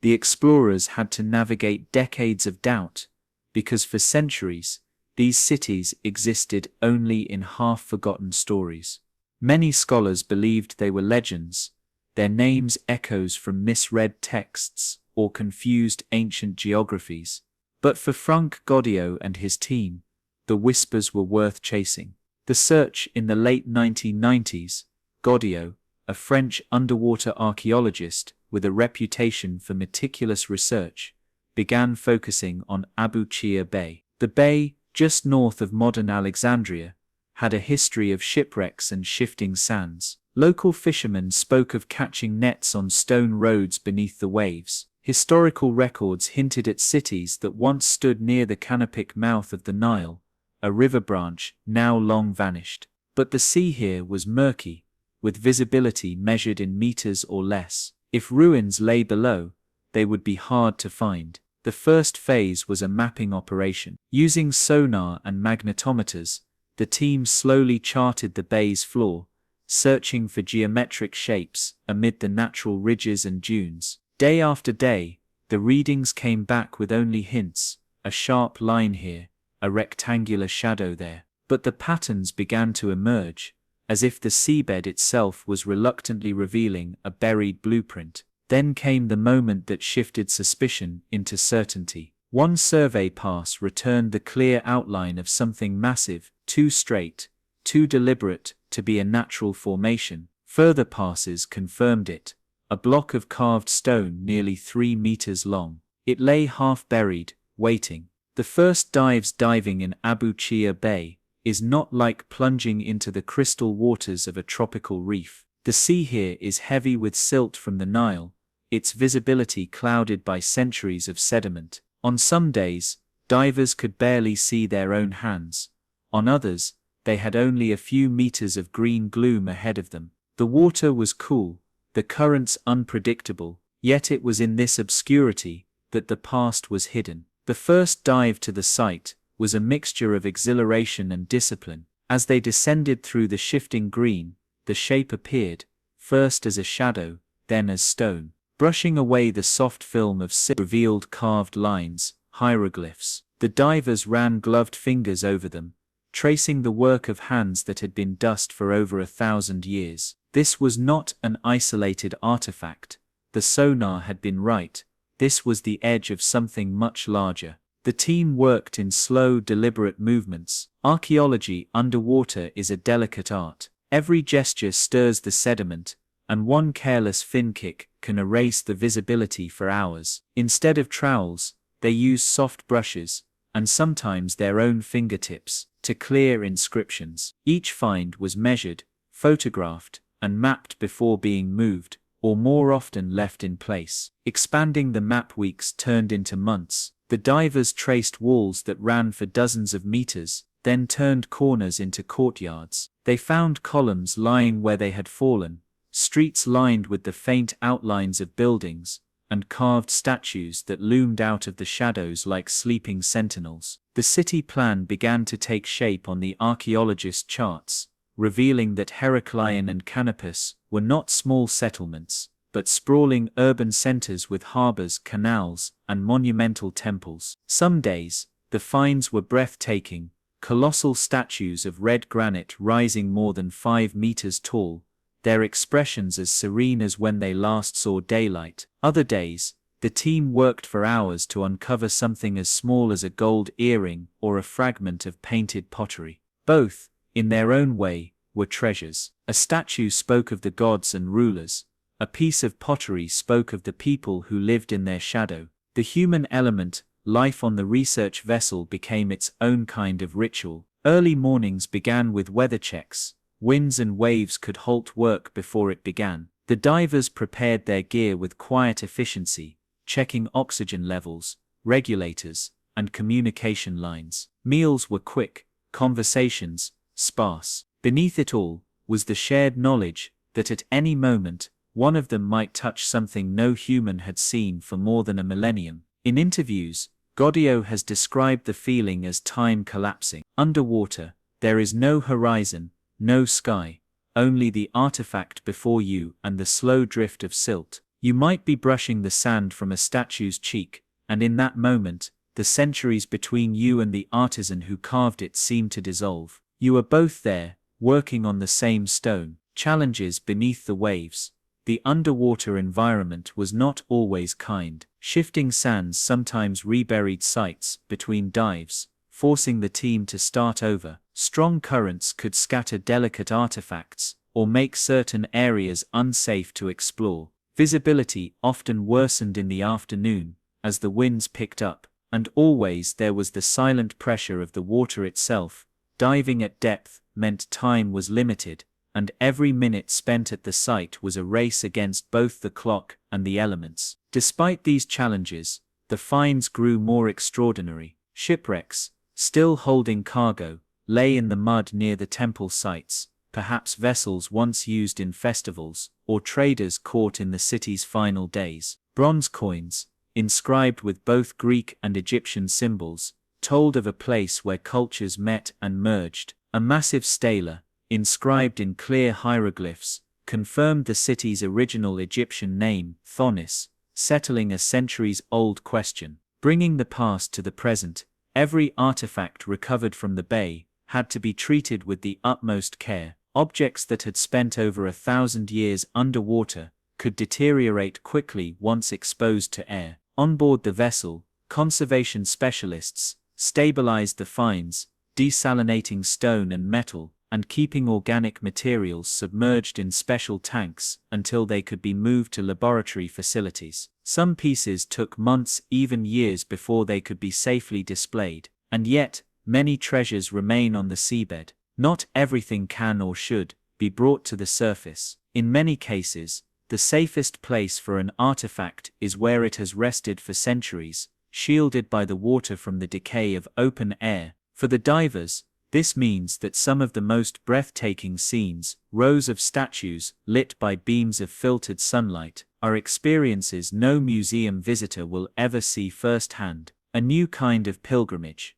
Speaker 1: the explorers had to navigate decades of doubt, because for centuries, these cities existed only in half-forgotten stories. Many scholars believed they were legends, their names echoes from misread texts or confused ancient geographies. But for Franck Goddio and his team, the whispers were worth chasing. The search in the late 1990s, Goddio, a French underwater archaeologist with a reputation for meticulous research, began focusing on Abu Qir Bay. The bay, just north of modern Alexandria, had a history of shipwrecks and shifting sands. Local fishermen spoke of catching nets on stone roads beneath the waves. Historical records hinted at cities that once stood near the canopic mouth of the Nile, a river branch now long vanished. But the sea here was murky, with visibility measured in meters or less. If ruins lay below, they would be hard to find. The first phase was a mapping operation. Using sonar and magnetometers, the team slowly charted the bay's floor, searching for geometric shapes amid the natural ridges and dunes. Day after day, the readings came back with only hints, a sharp line here, a rectangular shadow there. But the patterns began to emerge, as if the seabed itself was reluctantly revealing a buried blueprint. Then came the moment that shifted suspicion into certainty. One survey pass returned the clear outline of something massive, too straight, too deliberate to be a natural formation. Further passes confirmed it, a block of carved stone nearly 3 meters long. It lay half buried, waiting. The first diving in Abu Qir Bay is not like plunging into the crystal waters of a tropical reef. The sea here is heavy with silt from the Nile, its visibility clouded by centuries of sediment. On some days, divers could barely see their own hands. On others, they had only a few meters of green gloom ahead of them. The water was cool, the currents unpredictable, yet it was in this obscurity that the past was hidden. The first dive to the site was a mixture of exhilaration and discipline. As they descended through the shifting green, the shape appeared, first as a shadow, then as stone. Brushing away the soft film of silt revealed carved lines, hieroglyphs. The divers ran gloved fingers over them, tracing the work of hands that had been dust for over 1,000 years. This was not an isolated artifact. The sonar had been right. This was the edge of something much larger. The team worked in slow, deliberate movements. Archaeology underwater is a delicate art. Every gesture stirs the sediment, and one careless fin kick can erase the visibility for hours. Instead of trowels, they use soft brushes, and sometimes their own fingertips, to clear inscriptions. Each find was measured, photographed, and mapped before being moved, or more often left in place. Expanding the map weeks turned into months. The divers traced walls that ran for dozens of meters, then turned corners into courtyards. They found columns lying where they had fallen, streets lined with the faint outlines of buildings, and carved statues that loomed out of the shadows like sleeping sentinels. The city plan began to take shape on the archaeologist charts, revealing that Heraclion and Canopus were not small settlements, but sprawling urban centers with harbors, canals, and monumental temples. Some days, the finds were breathtaking, colossal statues of red granite rising more than 5 meters tall, their expressions as serene as when they last saw daylight. Other days, the team worked for hours to uncover something as small as a gold earring or a fragment of painted pottery. Both, in their own way, were treasures. A statue spoke of the gods and rulers. A piece of pottery spoke of the people who lived in their shadow. The human element, life on the research vessel, became its own kind of ritual. Early mornings began with weather checks. Winds and waves could halt work before it began. The divers prepared their gear with quiet efficiency, checking oxygen levels, regulators, and communication lines. Meals were quick, conversations sparse. Beneath it all was the shared knowledge that at any moment, one of them might touch something no human had seen for more than a millennium. In interviews, Gaudio has described the feeling as time collapsing. Underwater, there is no horizon, no sky, only the artifact before you and the slow drift of silt. You might be brushing the sand from a statue's cheek, and in that moment, the centuries between you and the artisan who carved it seem to dissolve. You are both there, working on the same stone. Challenges beneath the waves. The underwater environment was not always kind. Shifting sands sometimes reburied sites between dives, forcing the team to start over. Strong currents could scatter delicate artifacts, or make certain areas unsafe to explore. Visibility often worsened in the afternoon, as the winds picked up, and always there was the silent pressure of the water itself. Diving at depth meant time was limited, and every minute spent at the site was a race against both the clock and the elements. Despite these challenges, the finds grew more extraordinary. Shipwrecks, still holding cargo, lay in the mud near the temple sites, perhaps vessels once used in festivals, or traders caught in the city's final days. Bronze coins, inscribed with both Greek and Egyptian symbols, told of a place where cultures met and merged. A massive stela, inscribed in clear hieroglyphs, confirmed the city's original Egyptian name, Thonis, settling a centuries-old question. Bringing the past to the present, every artifact recovered from the bay had to be treated with the utmost care. Objects that had spent over 1,000 years underwater could deteriorate quickly once exposed to air. On board the vessel, conservation specialists stabilized the finds, desalinating stone and metal, and keeping organic materials submerged in special tanks until they could be moved to laboratory facilities. Some pieces took months, even years, before they could be safely displayed, and yet, many treasures remain on the seabed. Not everything can or should be brought to the surface. In many cases, the safest place for an artifact is where it has rested for centuries, shielded by the water from the decay of open air. For the divers, this means that some of the most breathtaking scenes, rows of statues lit by beams of filtered sunlight, are experiences no museum visitor will ever see firsthand. A new kind of pilgrimage.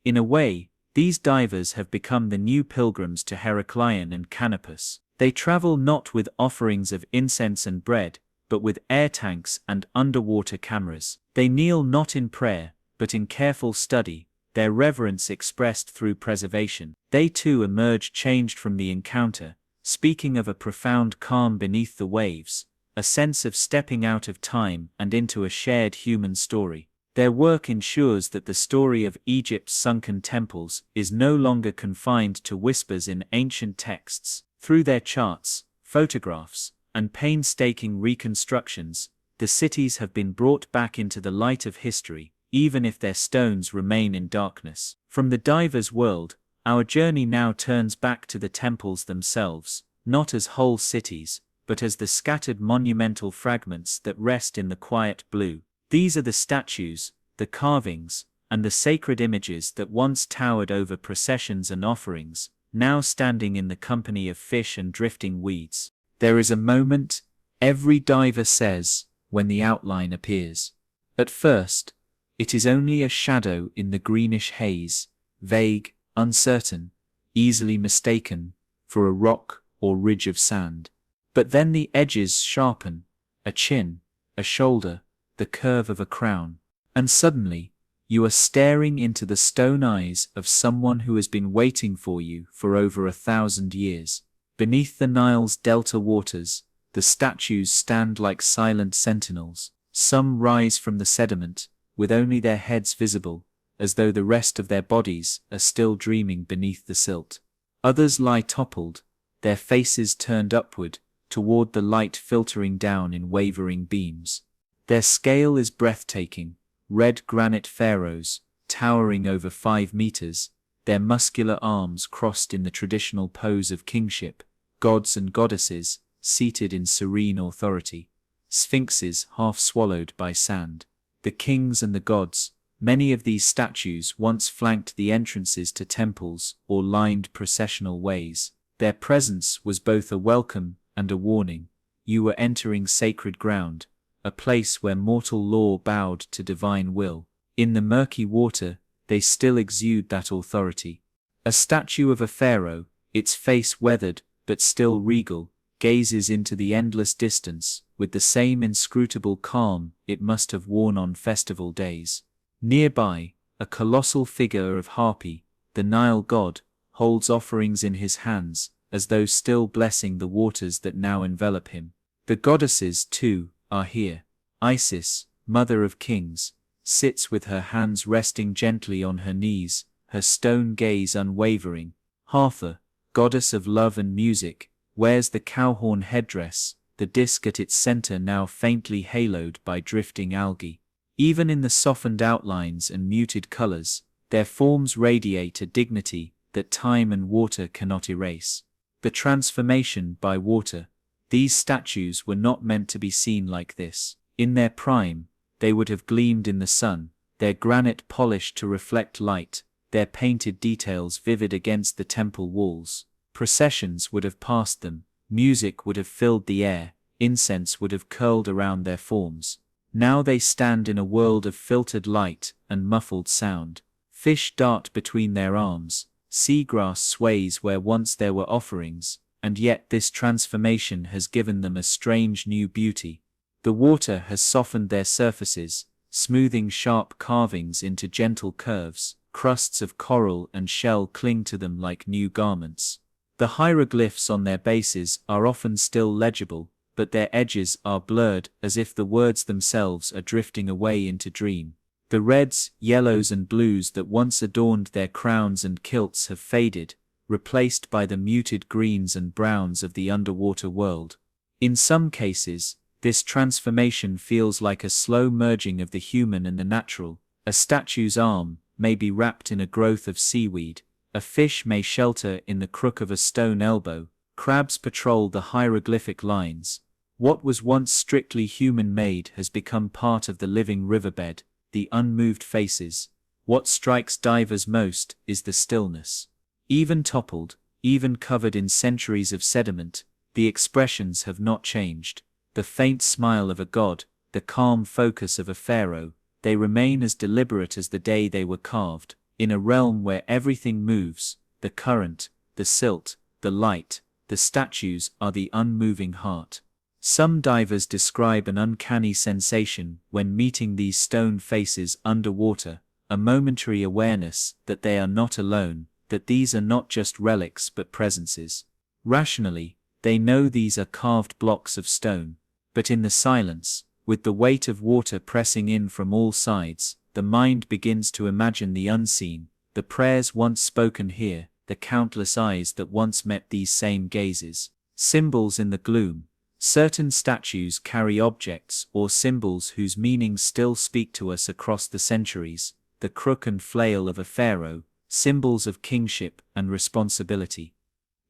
Speaker 1: In a way, these divers have become the new pilgrims to Heracleion and Canopus. They travel not with offerings of incense and bread, but with air tanks and underwater cameras. They kneel not in prayer, but in careful study, their reverence expressed through preservation. They too emerge changed from the encounter, speaking of a profound calm beneath the waves, a sense of stepping out of time and into a shared human story. Their work ensures that the story of Egypt's sunken temples is no longer confined to whispers in ancient texts. Through their charts, photographs, and painstaking reconstructions, the cities have been brought back into the light of history, even if their stones remain in darkness. From the diver's world, our journey now turns back to the temples themselves, not as whole cities, but as the scattered monumental fragments that rest in the quiet blue. These are the statues, the carvings, and the sacred images that once towered over processions and offerings, now standing in the company of fish and drifting weeds. There is a moment, every diver says, when the outline appears. At first, it is only a shadow in the greenish haze, vague, uncertain, easily mistaken for a rock or ridge of sand. But then the edges sharpen, a chin, a shoulder, the curve of a crown, and suddenly, You are staring into the stone eyes of someone who has been waiting for you for over 1,000 years. Beneath the Nile's delta waters, the statues stand like silent sentinels. Some rise from the sediment, with only their heads visible, as though the rest of their bodies are still dreaming beneath the silt. Others lie toppled, their faces turned upward, toward the light filtering down in wavering beams. Their scale is breathtaking, red granite pharaohs, towering over 5 meters, their muscular arms crossed in the traditional pose of kingship, gods and goddesses, seated in serene authority, sphinxes half swallowed by sand. The kings and the gods, many of these statues once flanked the entrances to temples or lined processional ways. Their presence was both a welcome and a warning. You were entering sacred ground, a place where mortal law bowed to divine will. In the murky water, they still exude that authority. A statue of a pharaoh, its face weathered but still regal, gazes into the endless distance with the same inscrutable calm it must have worn on festival days. Nearby, a colossal figure of Harpy, the Nile god, holds offerings in his hands, as though still blessing the waters that now envelop him. The goddesses, too, are here. Isis, mother of kings, sits with her hands resting gently on her knees, her stone gaze unwavering. Hathor, goddess of love and music, wears the cowhorn headdress, the disk at its center now faintly haloed by drifting algae. Even in the softened outlines and muted colors, their forms radiate a dignity that time and water cannot erase. The transformation by water. These statues were not meant to be seen like this. In their prime, they would have gleamed in the sun, their granite polished to reflect light, their painted details vivid against the temple walls. Processions would have passed them, music would have filled the air, incense would have curled around their forms. Now they stand in a world of filtered light and muffled sound. Fish dart between their arms, seagrass sways where once there were offerings, and yet this transformation has given them a strange new beauty. The water has softened their surfaces, smoothing sharp carvings into gentle curves. Crusts of coral and shell cling to them like new garments. The hieroglyphs on their bases are often still legible, but their edges are blurred as if the words themselves are drifting away into dream. The reds, yellows and blues that once adorned their crowns and kilts have faded, replaced by the muted greens and browns of the underwater world. In some cases, this transformation feels like a slow merging of the human and the natural. A statue's arm may be wrapped in a growth of seaweed, a fish may shelter in the crook of a stone elbow, crabs patrol the hieroglyphic lines. What was once strictly human-made has become part of the living riverbed, the unmoved faces. What strikes divers most is the stillness. Even toppled, even covered in centuries of sediment, the expressions have not changed. The faint smile of a god, the calm focus of a pharaoh, they remain as deliberate as the day they were carved. In a realm where everything moves, the current, the silt, the light, the statues are the unmoving heart. Some divers describe an uncanny sensation when meeting these stone faces underwater, a momentary awareness that they are not alone, that these are not just relics but presences. Rationally, they know these are carved blocks of stone, but in the silence, with the weight of water pressing in from all sides, the mind begins to imagine the unseen, the prayers once spoken here, the countless eyes that once met these same gazes. Symbols in the gloom. Certain statues carry objects or symbols whose meanings still speak to us across the centuries. The crook and flail of a pharaoh, symbols of kingship and responsibility.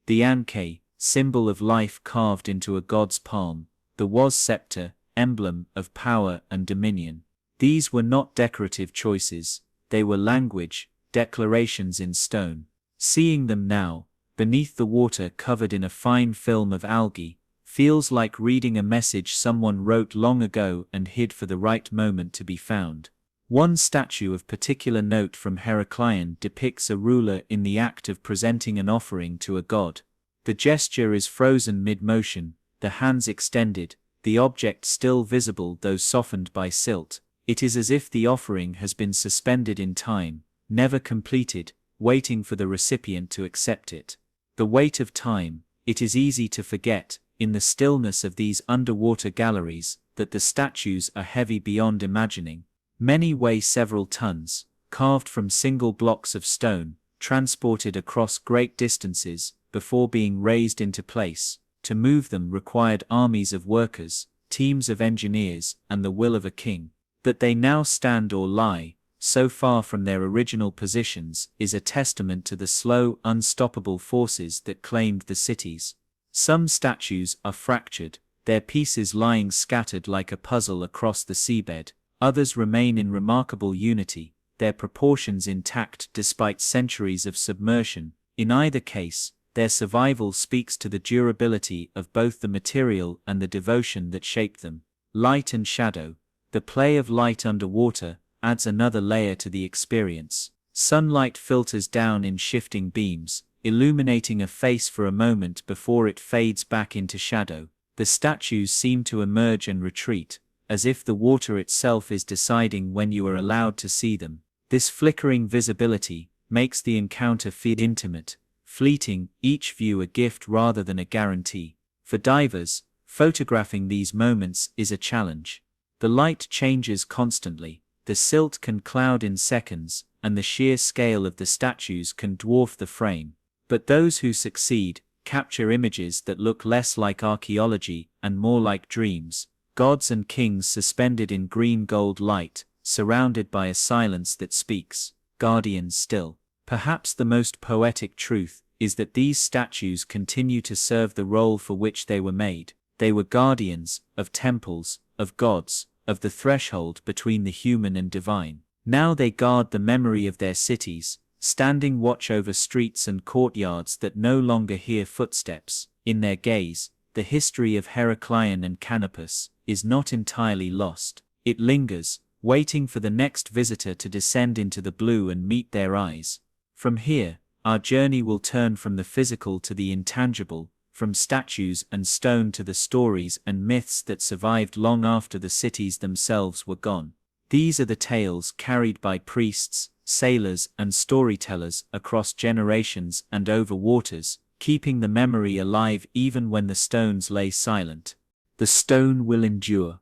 Speaker 1: The anke, symbol of life carved into a god's palm. The was scepter, emblem of power and dominion. These were not decorative choices, they were language, declarations in stone. Seeing them now, beneath the water covered in a fine film of algae, feels like reading a message someone wrote long ago and hid for the right moment to be found. One statue of particular note from Heraclion depicts a ruler in the act of presenting an offering to a god. The gesture is frozen mid-motion, the hands extended, the object still visible though softened by silt. It is as if the offering has been suspended in time, never completed, waiting for the recipient to accept it. The weight of time. It is easy to forget, in the stillness of these underwater galleries, that the statues are heavy beyond imagining. Many weigh several tons, carved from single blocks of stone, transported across great distances, before being raised into place. To move them required armies of workers, teams of engineers, and the will of a king. That they now stand or lie, so far from their original positions, is a testament to the slow, unstoppable forces that claimed the cities. Some statues are fractured, their pieces lying scattered like a puzzle across the seabed. Others remain in remarkable unity, their proportions intact despite centuries of submersion. In either case, their survival speaks to the durability of both the material and the devotion that shaped them. Light and shadow. The play of light underwater adds another layer to the experience. Sunlight filters down in shifting beams, illuminating a face for a moment before it fades back into shadow. The statues seem to emerge and retreat, as if the water itself is deciding when you are allowed to see them. This flickering visibility makes the encounter feel intimate, fleeting, each view a gift rather than a guarantee. For divers, photographing these moments is a challenge. The light changes constantly, the silt can cloud in seconds, and the sheer scale of the statues can dwarf the frame. But those who succeed capture images that look less like archaeology and more like dreams, gods and kings suspended in green gold light, surrounded by a silence that speaks, guardians still. Perhaps the most poetic truth is that these statues continue to serve the role for which they were made. They were guardians of temples, of gods, of the threshold between the human and divine. Now they guard the memory of their cities, standing watch over streets and courtyards that no longer hear footsteps. In their gaze, the history of Heraclion and Canopus is not entirely lost. It lingers, waiting for the next visitor to descend into the blue and meet their eyes. From here, our journey will turn from the physical to the intangible, from statues and stone to the stories and myths that survived long after the cities themselves were gone. These are the tales carried by priests, sailors, and storytellers across generations and over waters, keeping the memory alive even when the stones lay silent. The stone will endure,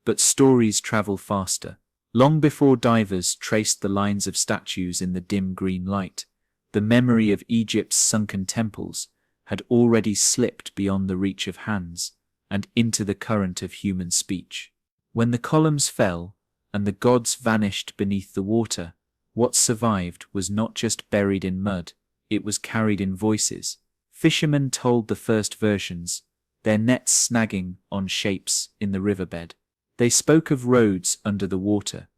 Speaker 1: but stories travel faster. Long before divers traced the lines of statues in the dim green light, the memory of Egypt's sunken temples had already slipped beyond the reach of hands and into the current of human speech. When the columns fell and the gods vanished beneath the water, what survived was not just buried in mud, it was carried in voices. Fishermen told the first versions, their nets snagging on shapes in the riverbed. They spoke of roads under the water,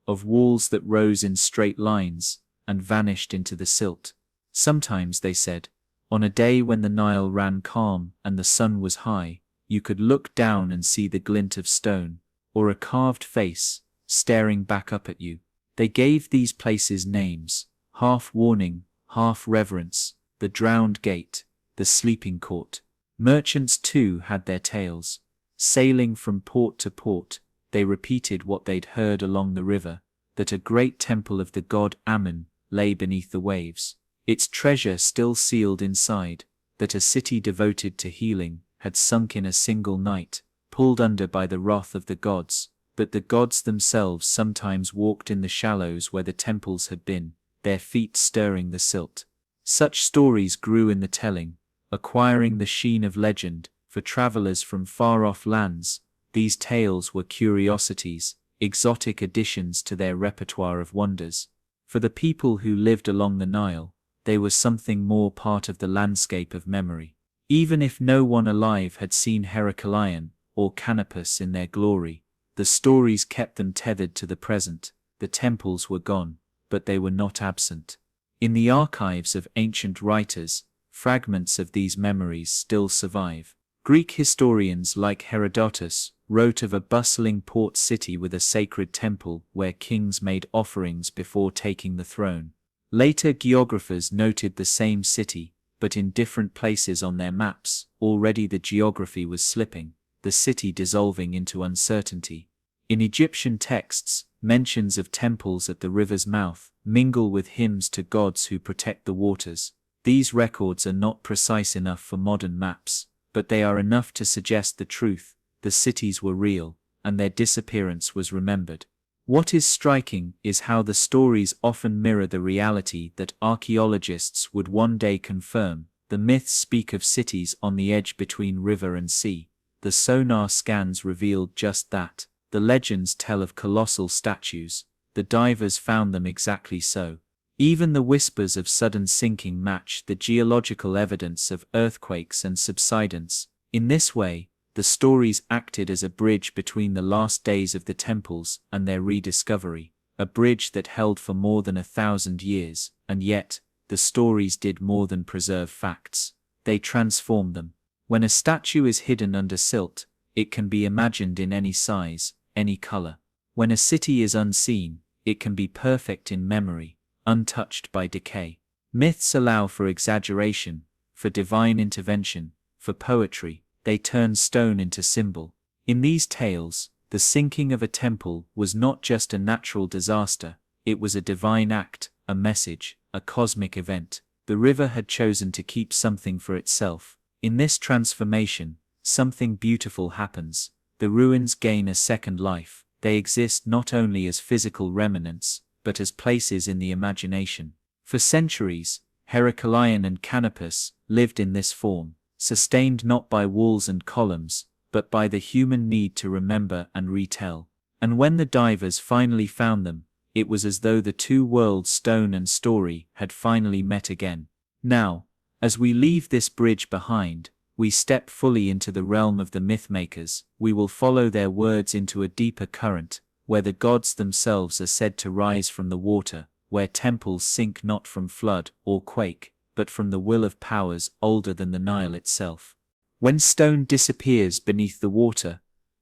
Speaker 1: of walls that rose in straight lines and vanished into the silt. Sometimes, they said, on a day when the Nile ran calm and the sun was high, you could look down and see the glint of stone, or a carved face, staring back up at you. They gave these places names, half warning, half reverence, the drowned gate, the sleeping court. Merchants too had their tales. Sailing from port to port, they repeated what they'd heard along the river, that a great temple of the god Ammon lay beneath the waves, its treasure still sealed inside, that a city devoted to healing had sunk in a single night, pulled under by the wrath of the gods. But the gods themselves sometimes walked in the shallows where the temples had been, their feet stirring the silt. Such stories grew in the telling, acquiring the sheen of legend. For travelers from far-off lands, these tales were curiosities, exotic additions to their repertoire of wonders. For the people who lived along the Nile, they were something more, part of the landscape of memory. Even if no one alive had seen Heraclion or Canopus in their glory, the stories kept them tethered to the present. The temples were gone, but they were not absent. In the archives of ancient writers, fragments of these memories still survive. Greek historians like Herodotus wrote of a bustling port city with a sacred temple where kings made offerings before taking the throne. Later geographers noted the same city, but in different places on their maps. Already the geography was slipping, the city dissolving into uncertainty. In Egyptian texts, mentions of temples at the river's mouth mingle with hymns to gods who protect the waters. These records are not precise enough for modern maps, but they are enough to suggest the truth: the cities were real, and their disappearance was remembered. What is striking is how the stories often mirror the reality that archaeologists would one day confirm. The myths speak of cities on the edge between river and sea. The sonar scans revealed just that. The legends tell of colossal statues. The divers found them exactly so. Even the whispers of sudden sinking match the geological evidence of earthquakes and subsidence. In this way, the stories acted as a bridge between the last days of the temples and their rediscovery, a bridge that held for more than 1,000 years, and yet, the stories did more than preserve facts. They transformed them. When a statue is hidden under silt, it can be imagined in any size, any color. When a city is unseen, it can be perfect in memory, untouched by decay. Myths allow for exaggeration, for divine intervention, for poetry. They turn stone into symbol. In these tales, the sinking of a temple was not just a natural disaster, it was a divine act, a message, a cosmic event. The river had chosen to keep something for itself. In this transformation, something beautiful happens. The ruins gain a second life. They exist not only as physical remnants, but as places in the imagination. For centuries, Heracleion and Canopus lived in this form, sustained not by walls and columns, but by the human need to remember and retell. And when the divers finally found them, it was as though the two worlds, stone and story, had finally met again. Now, as we leave this bridge behind, we step fully into the realm of the mythmakers. We will follow their words into a deeper current, where the gods themselves are said to rise from the water, where temples sink not from flood or quake, but from the will of powers older than the Nile itself. When stone disappears beneath the water,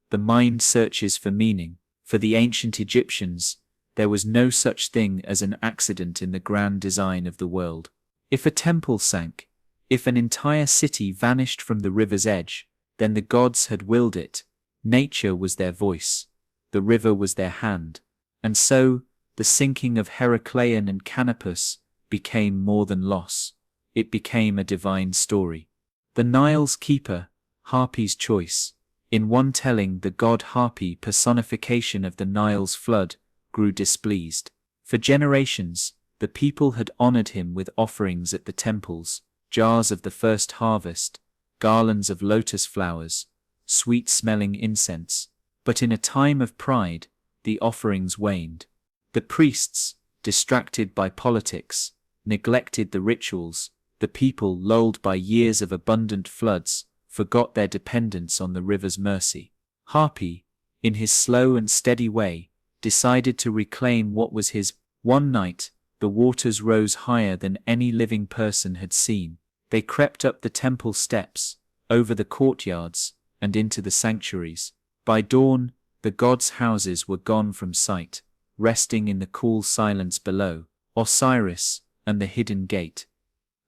Speaker 1: the mind searches for meaning. For the ancient Egyptians, there was no such thing as an accident in the grand design of the world. If a temple sank, if an entire city vanished from the river's edge, then the gods had willed it. Nature was their voice. The river was their hand. And so, the sinking of Heracleion and Canopus became more than loss. It became a divine story. The Nile's keeper, Harpy's choice. In one telling, the god Harpy, personification of the Nile's flood, grew displeased. For generations, the people had honored him with offerings at the temples, jars of the first harvest, garlands of lotus flowers, sweet-smelling incense. But in a time of pride, the offerings waned. The priests, distracted by politics, neglected the rituals. The people, lulled by years of abundant floods, forgot their dependence on the river's mercy. Harpy, in his slow and steady way, decided to reclaim what was his. One night, the waters rose higher than any living person had seen. They crept up the temple steps, over the courtyards, and into the sanctuaries. By dawn, the gods' houses were gone from sight, resting in the cool silence below. Osiris and the hidden gate.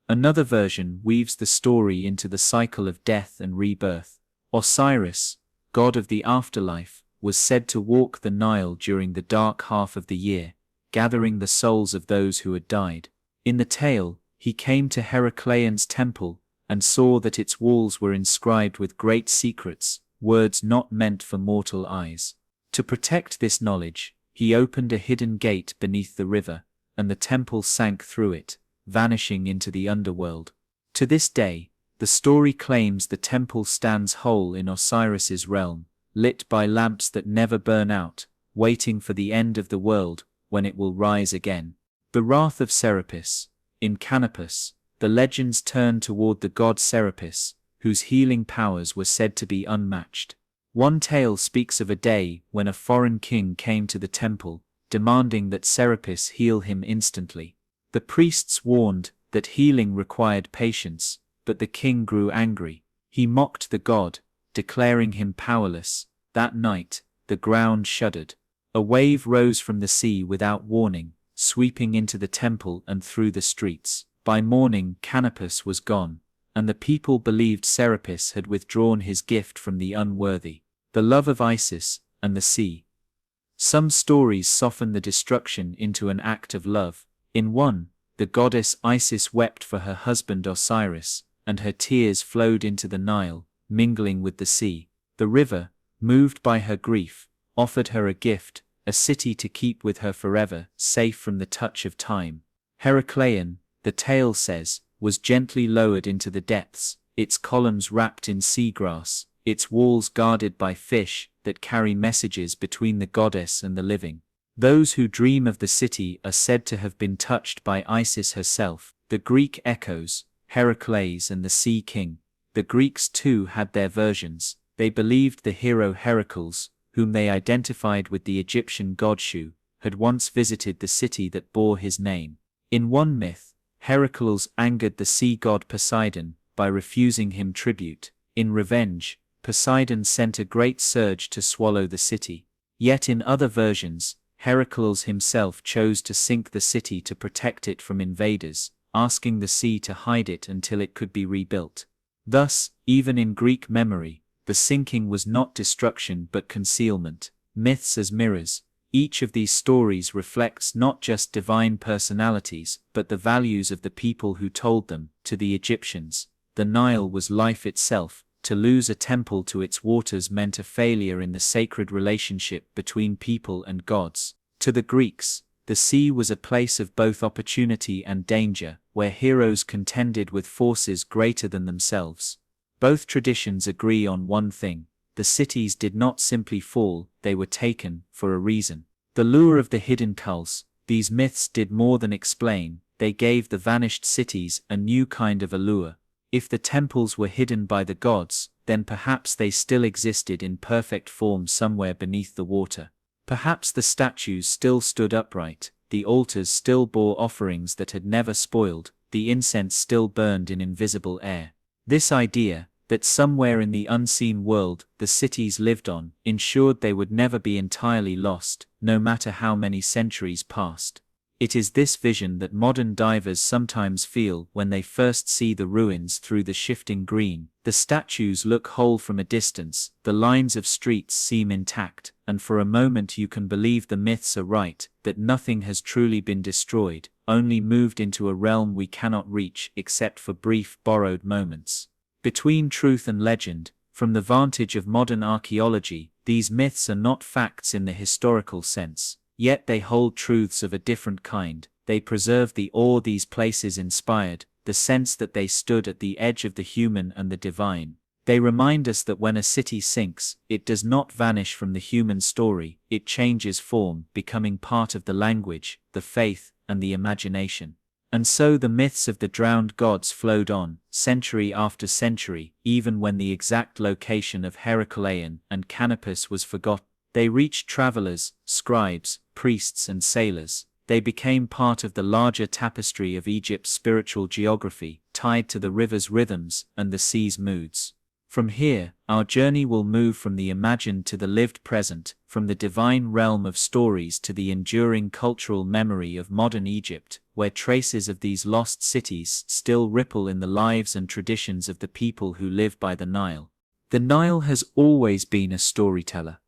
Speaker 1: Another version weaves the story into the cycle of death and rebirth. Osiris, god of the afterlife, was said to walk the Nile during the dark half of the year, gathering the souls of those who had died. In the tale, he came to Heracleion's temple and saw that its walls were inscribed with great secrets, words not meant for mortal eyes. To protect this knowledge, he opened a hidden gate beneath the river, and the temple sank through it, vanishing into the underworld. To this day, the story claims the temple stands whole in Osiris's realm, lit by lamps that never burn out, waiting for the end of the world, when it will rise again. The wrath of Serapis. In Canopus, the legends turn toward the god Serapis, whose healing powers were said to be unmatched. One tale speaks of a day when a foreign king came to the temple, demanding that Serapis heal him instantly. The priests warned that healing required patience, but the king grew angry. He mocked the god, declaring him powerless. That night, the ground shuddered. A wave rose from the sea without warning, sweeping into the temple and through the streets. By morning, Canopus was gone, and the people believed Serapis had withdrawn his gift from the unworthy. The love of Isis and the sea. Some stories soften the destruction into an act of love. In one, the goddess Isis wept for her husband Osiris, and her tears flowed into the Nile, mingling with the sea. The river, moved by her grief, offered her a gift, a city to keep with her forever, safe from the touch of time. Heracleion, the tale says, was gently lowered into the depths, its columns wrapped in seagrass, its walls guarded by fish that carry messages between the goddess and the living. Those who dream of the city are said to have been touched by Isis herself. The Greek echoes, Heracles and the Sea King. The Greeks too had their versions. They believed the hero Heracles, whom they identified with the Egyptian god Shu, had once visited the city that bore his name. In one myth, Heracles angered the sea god Poseidon by refusing him tribute. In revenge, Poseidon sent a great surge to swallow the city. Yet in other versions, Heracles himself chose to sink the city to protect it from invaders, asking the sea to hide it until it could be rebuilt. Thus, even in Greek memory, the sinking was not destruction but concealment. Myths as mirrors, each of these stories reflects not just divine personalities but the values of the people who told them. To the Egyptians, the Nile was life itself. To lose a temple to its waters meant a failure in the sacred relationship between people and gods. To the Greeks, the sea was a place of both opportunity and danger, where heroes contended with forces greater than themselves. Both traditions agree on one thing: the cities did not simply fall, they were taken, for a reason. The lure of the hidden cults, these myths did more than explain, they gave the vanished cities a new kind of allure. If the temples were hidden by the gods, then perhaps they still existed in perfect form somewhere beneath the water. Perhaps the statues still stood upright, the altars still bore offerings that had never spoiled, the incense still burned in invisible air. This idea, that somewhere in the unseen world the cities lived on, ensured they would never be entirely lost, no matter how many centuries passed. It is this vision that modern divers sometimes feel when they first see the ruins through the shifting green. The statues look whole from a distance, the lines of streets seem intact, and for a moment you can believe the myths are right, that nothing has truly been destroyed, only moved into a realm we cannot reach except for brief, borrowed moments. Between truth and legend, from the vantage of modern archaeology, these myths are not facts in the historical sense. Yet they hold truths of a different kind. They preserve the awe these places inspired, the sense that they stood at the edge of the human and the divine. They remind us that when a city sinks, it does not vanish from the human story, it changes form, becoming part of the language, the faith, and the imagination. And so the myths of the drowned gods flowed on, century after century, even when the exact location of Heracleion and Canopus was forgotten. They reached travelers, scribes, priests and sailors. They became part of the larger tapestry of Egypt's spiritual geography, tied to the river's rhythms and the sea's moods. From here, our journey will move from the imagined to the lived present, from the divine realm of stories to the enduring cultural memory of modern Egypt, where traces of these lost cities still ripple in the lives and traditions of the people who live by the Nile. The Nile has always been a storyteller.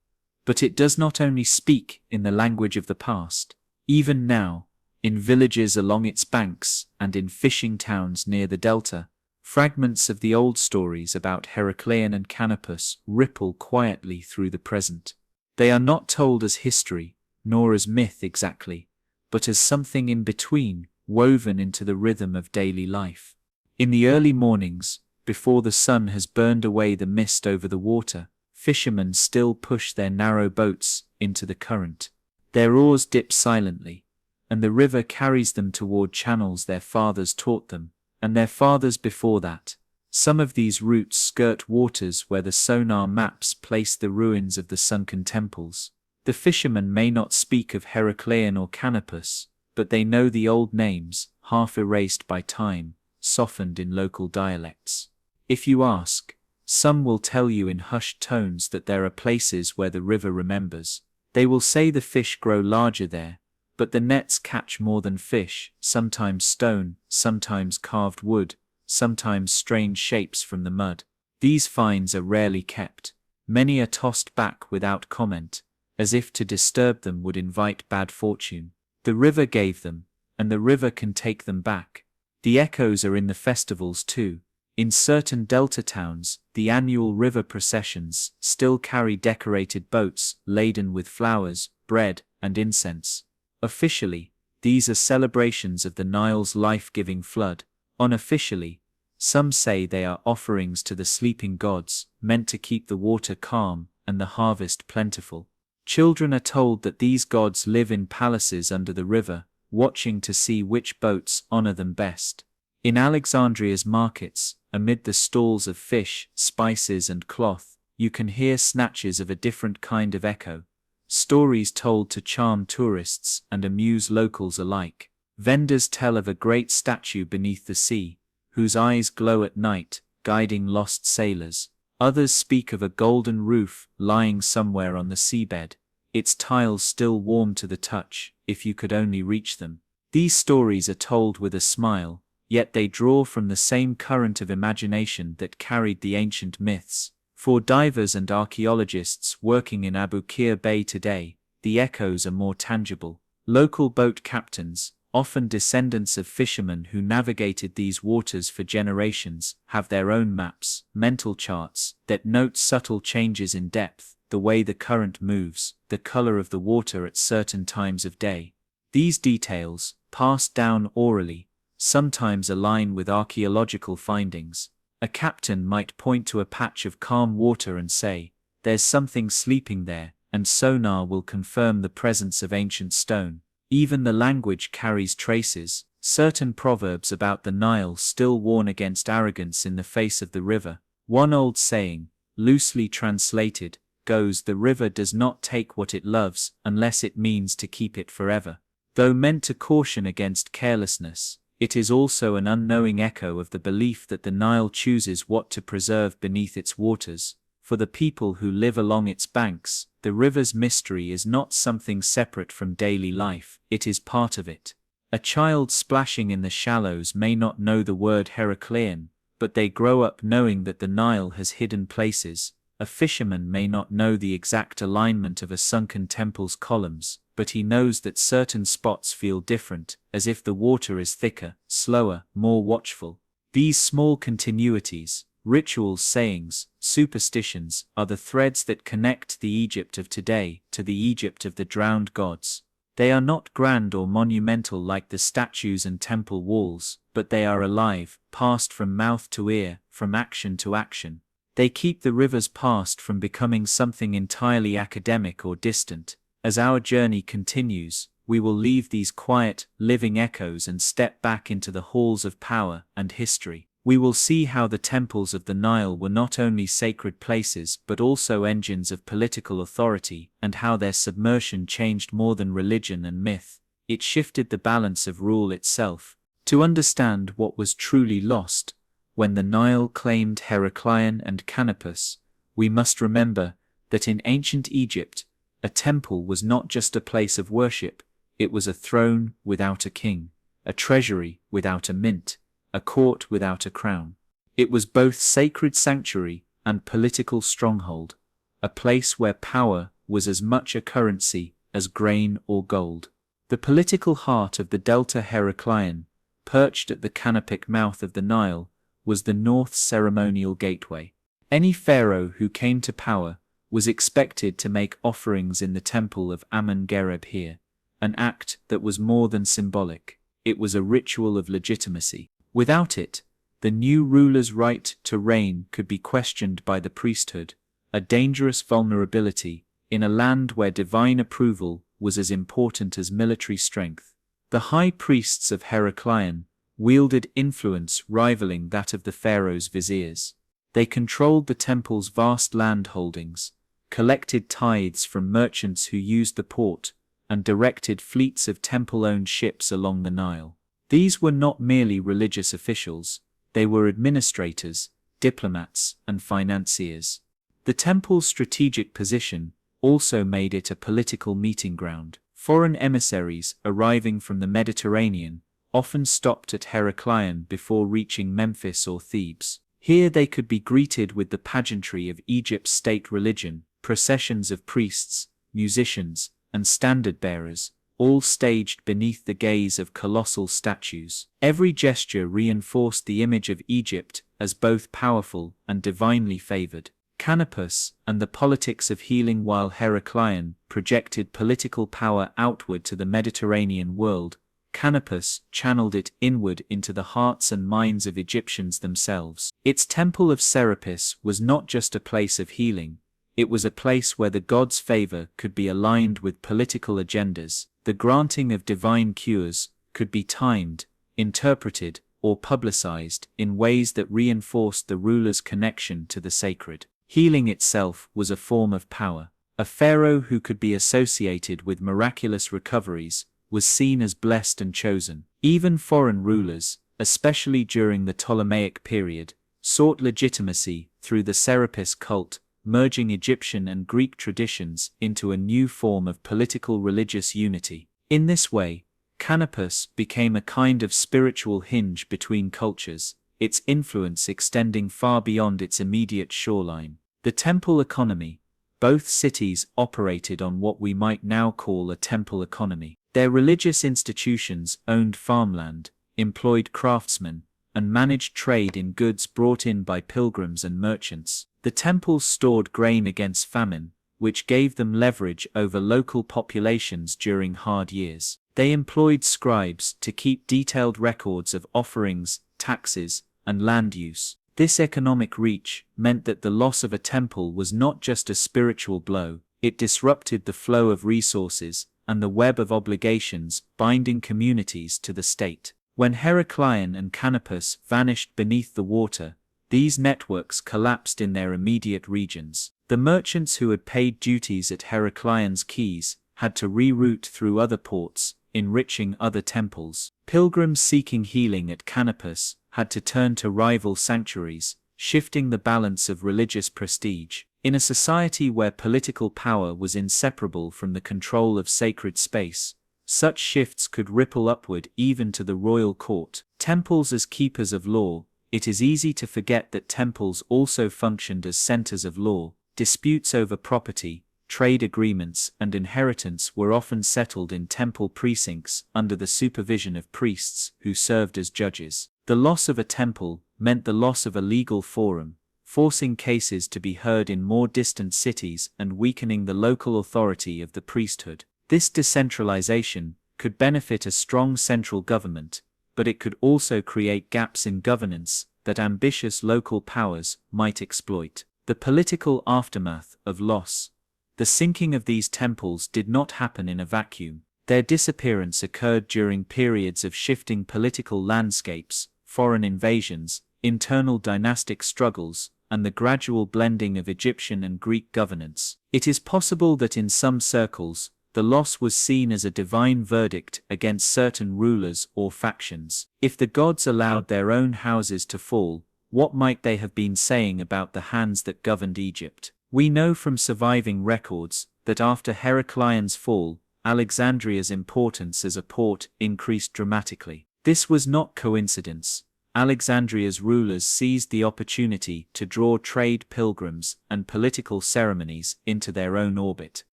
Speaker 1: But it does not only speak in the language of the past. Even now, in villages along its banks and in fishing towns near the delta, fragments of the old stories about Heracleion and Canopus ripple quietly through the present. They are not told as history, nor as myth exactly, but as something in between, woven into the rhythm of daily life. In the early mornings, before the sun has burned away the mist over the water, fishermen still push their narrow boats into the current. Their oars dip silently, and the river carries them toward channels their fathers taught them, and their fathers before that. Some of these routes skirt waters where the sonar maps place the ruins of the sunken temples. The fishermen may not speak of Heracleion or Canopus, but they know the old names, half erased by time, softened in local dialects. If you ask, some will tell you in hushed tones that there are places where the river remembers. They will say the fish grow larger there, but the nets catch more than fish, sometimes stone, sometimes carved wood, sometimes strange shapes from the mud. These finds are rarely kept. Many are tossed back without comment, as if to disturb them would invite bad fortune. The river gave them, and the river can take them back. The echoes are in the festivals too. In certain delta towns, the annual river processions still carry decorated boats laden with flowers, bread, and incense. Officially, these are celebrations of the Nile's life-giving flood. Unofficially, some say they are offerings to the sleeping gods, meant to keep the water calm and the harvest plentiful. Children are told that these gods live in palaces under the river, watching to see which boats honor them best. In Alexandria's markets, amid the stalls of fish, spices, and cloth, you can hear snatches of a different kind of echo. Stories told to charm tourists and amuse locals alike. Vendors tell of a great statue beneath the sea, whose eyes glow at night, guiding lost sailors. Others speak of a golden roof lying somewhere on the seabed, its tiles still warm to the touch, if you could only reach them. These stories are told with a smile, yet they draw from the same current of imagination that carried the ancient myths. For divers and archaeologists working in Abu Qir Bay today, the echoes are more tangible. Local boat captains, often descendants of fishermen who navigated these waters for generations, have their own maps, mental charts, that note subtle changes in depth, the way the current moves, the color of the water at certain times of day. These details, passed down orally, sometimes align with archaeological findings. A captain might point to a patch of calm water and say, "There's something sleeping there," and sonar will confirm the presence of ancient stone. Even the language carries traces. Certain proverbs about the Nile still warn against arrogance in the face of the river. One old saying, loosely translated, goes, "The river does not take what it loves unless it means to keep it forever." Though meant to caution against carelessness, it is also an unknowing echo of the belief that the Nile chooses what to preserve beneath its waters. For the people who live along its banks, the river's mystery is not something separate from daily life, it is part of it. A child splashing in the shallows may not know the word Heraclean, but they grow up knowing that the Nile has hidden places. A fisherman may not know the exact alignment of a sunken temple's columns, but he knows that certain spots feel different, as if the water is thicker, slower, more watchful. These small continuities, rituals, sayings, superstitions, are the threads that connect the Egypt of today to the Egypt of the drowned gods. They are not grand or monumental like the statues and temple walls, but they are alive, passed from mouth to ear, from action to action. They keep the river's past from becoming something entirely academic or distant. As our journey continues, we will leave these quiet, living echoes and step back into the halls of power and history. We will see how the temples of the Nile were not only sacred places but also engines of political authority, and how their submersion changed more than religion and myth. It shifted the balance of rule itself. To understand what was truly lost, when the Nile claimed Heraclion and Canopus, we must remember that in ancient Egypt, a temple was not just a place of worship, it was a throne without a king, a treasury without a mint, a court without a crown. It was both sacred sanctuary and political stronghold, a place where power was as much a currency as grain or gold. The political heart of the Delta Heraclion, perched at the canopic mouth of the Nile, was the north's ceremonial gateway. Any pharaoh who came to power was expected to make offerings in the temple of Amun-Gereb here, an act that was more than symbolic. It was a ritual of legitimacy. Without it, the new ruler's right to reign could be questioned by the priesthood, a dangerous vulnerability in a land where divine approval was as important as military strength. The high priests of Heraclion wielded influence rivaling that of the pharaoh's viziers. They controlled the temple's vast land holdings, collected tithes from merchants who used the port, and directed fleets of temple-owned ships along the Nile. These were not merely religious officials, they were administrators, diplomats, and financiers. The temple's strategic position also made it a political meeting ground. Foreign emissaries arriving from the Mediterranean often stopped at Heraclion before reaching Memphis or Thebes. Here they could be greeted with the pageantry of Egypt's state religion, processions of priests, musicians, and standard-bearers, all staged beneath the gaze of colossal statues. Every gesture reinforced the image of Egypt as both powerful and divinely favored. Canopus and the politics of healing, while Heraclian projected political power outward to the Mediterranean world, Canopus channeled it inward into the hearts and minds of Egyptians themselves. Its temple of Serapis was not just a place of healing, it was a place where the god's favor could be aligned with political agendas. The granting of divine cures could be timed, interpreted, or publicized in ways that reinforced the ruler's connection to the sacred. Healing itself was a form of power. A pharaoh who could be associated with miraculous recoveries was seen as blessed and chosen. Even foreign rulers, especially during the Ptolemaic period, sought legitimacy through the Serapis cult, merging Egyptian and Greek traditions into a new form of political religious unity. In this way, Canopus became a kind of spiritual hinge between cultures, its influence extending far beyond its immediate shoreline. The temple economy. Both cities operated on what we might now call a temple economy. Their religious institutions owned farmland, employed craftsmen, and managed trade in goods brought in by pilgrims and merchants. The temples stored grain against famine, which gave them leverage over local populations during hard years. They employed scribes to keep detailed records of offerings, taxes, and land use. This economic reach meant that the loss of a temple was not just a spiritual blow, it disrupted the flow of resources and the web of obligations binding communities to the state. When Heraclian and Canopus vanished beneath the water, these networks collapsed in their immediate regions. The merchants who had paid duties at Heraclian's quays had to reroute through other ports, enriching other temples. Pilgrims seeking healing at Canopus had to turn to rival sanctuaries, shifting the balance of religious prestige. In a society where political power was inseparable from the control of sacred space, such shifts could ripple upward even to the royal court. Temples as keepers of law. It is easy to forget that temples also functioned as centers of law. Disputes over property, trade agreements, and inheritance were often settled in temple precincts under the supervision of priests who served as judges. The loss of a temple meant the loss of a legal forum, forcing cases to be heard in more distant cities and weakening the local authority of the priesthood. This decentralization could benefit a strong central government, but it could also create gaps in governance that ambitious local powers might exploit. The political aftermath of loss. The sinking of these temples did not happen in a vacuum. Their disappearance occurred during periods of shifting political landscapes, foreign invasions, internal dynastic struggles, and the gradual blending of Egyptian and Greek governance. It is possible that in some circles, the loss was seen as a divine verdict against certain rulers or factions. If the gods allowed their own houses to fall, what might they have been saying about the hands that governed Egypt? We know from surviving records that after Heraclian's fall, Alexandria's importance as a port increased dramatically. This was not coincidence. Alexandria's rulers seized the opportunity to draw trade, pilgrims, and political ceremonies into their own orbit.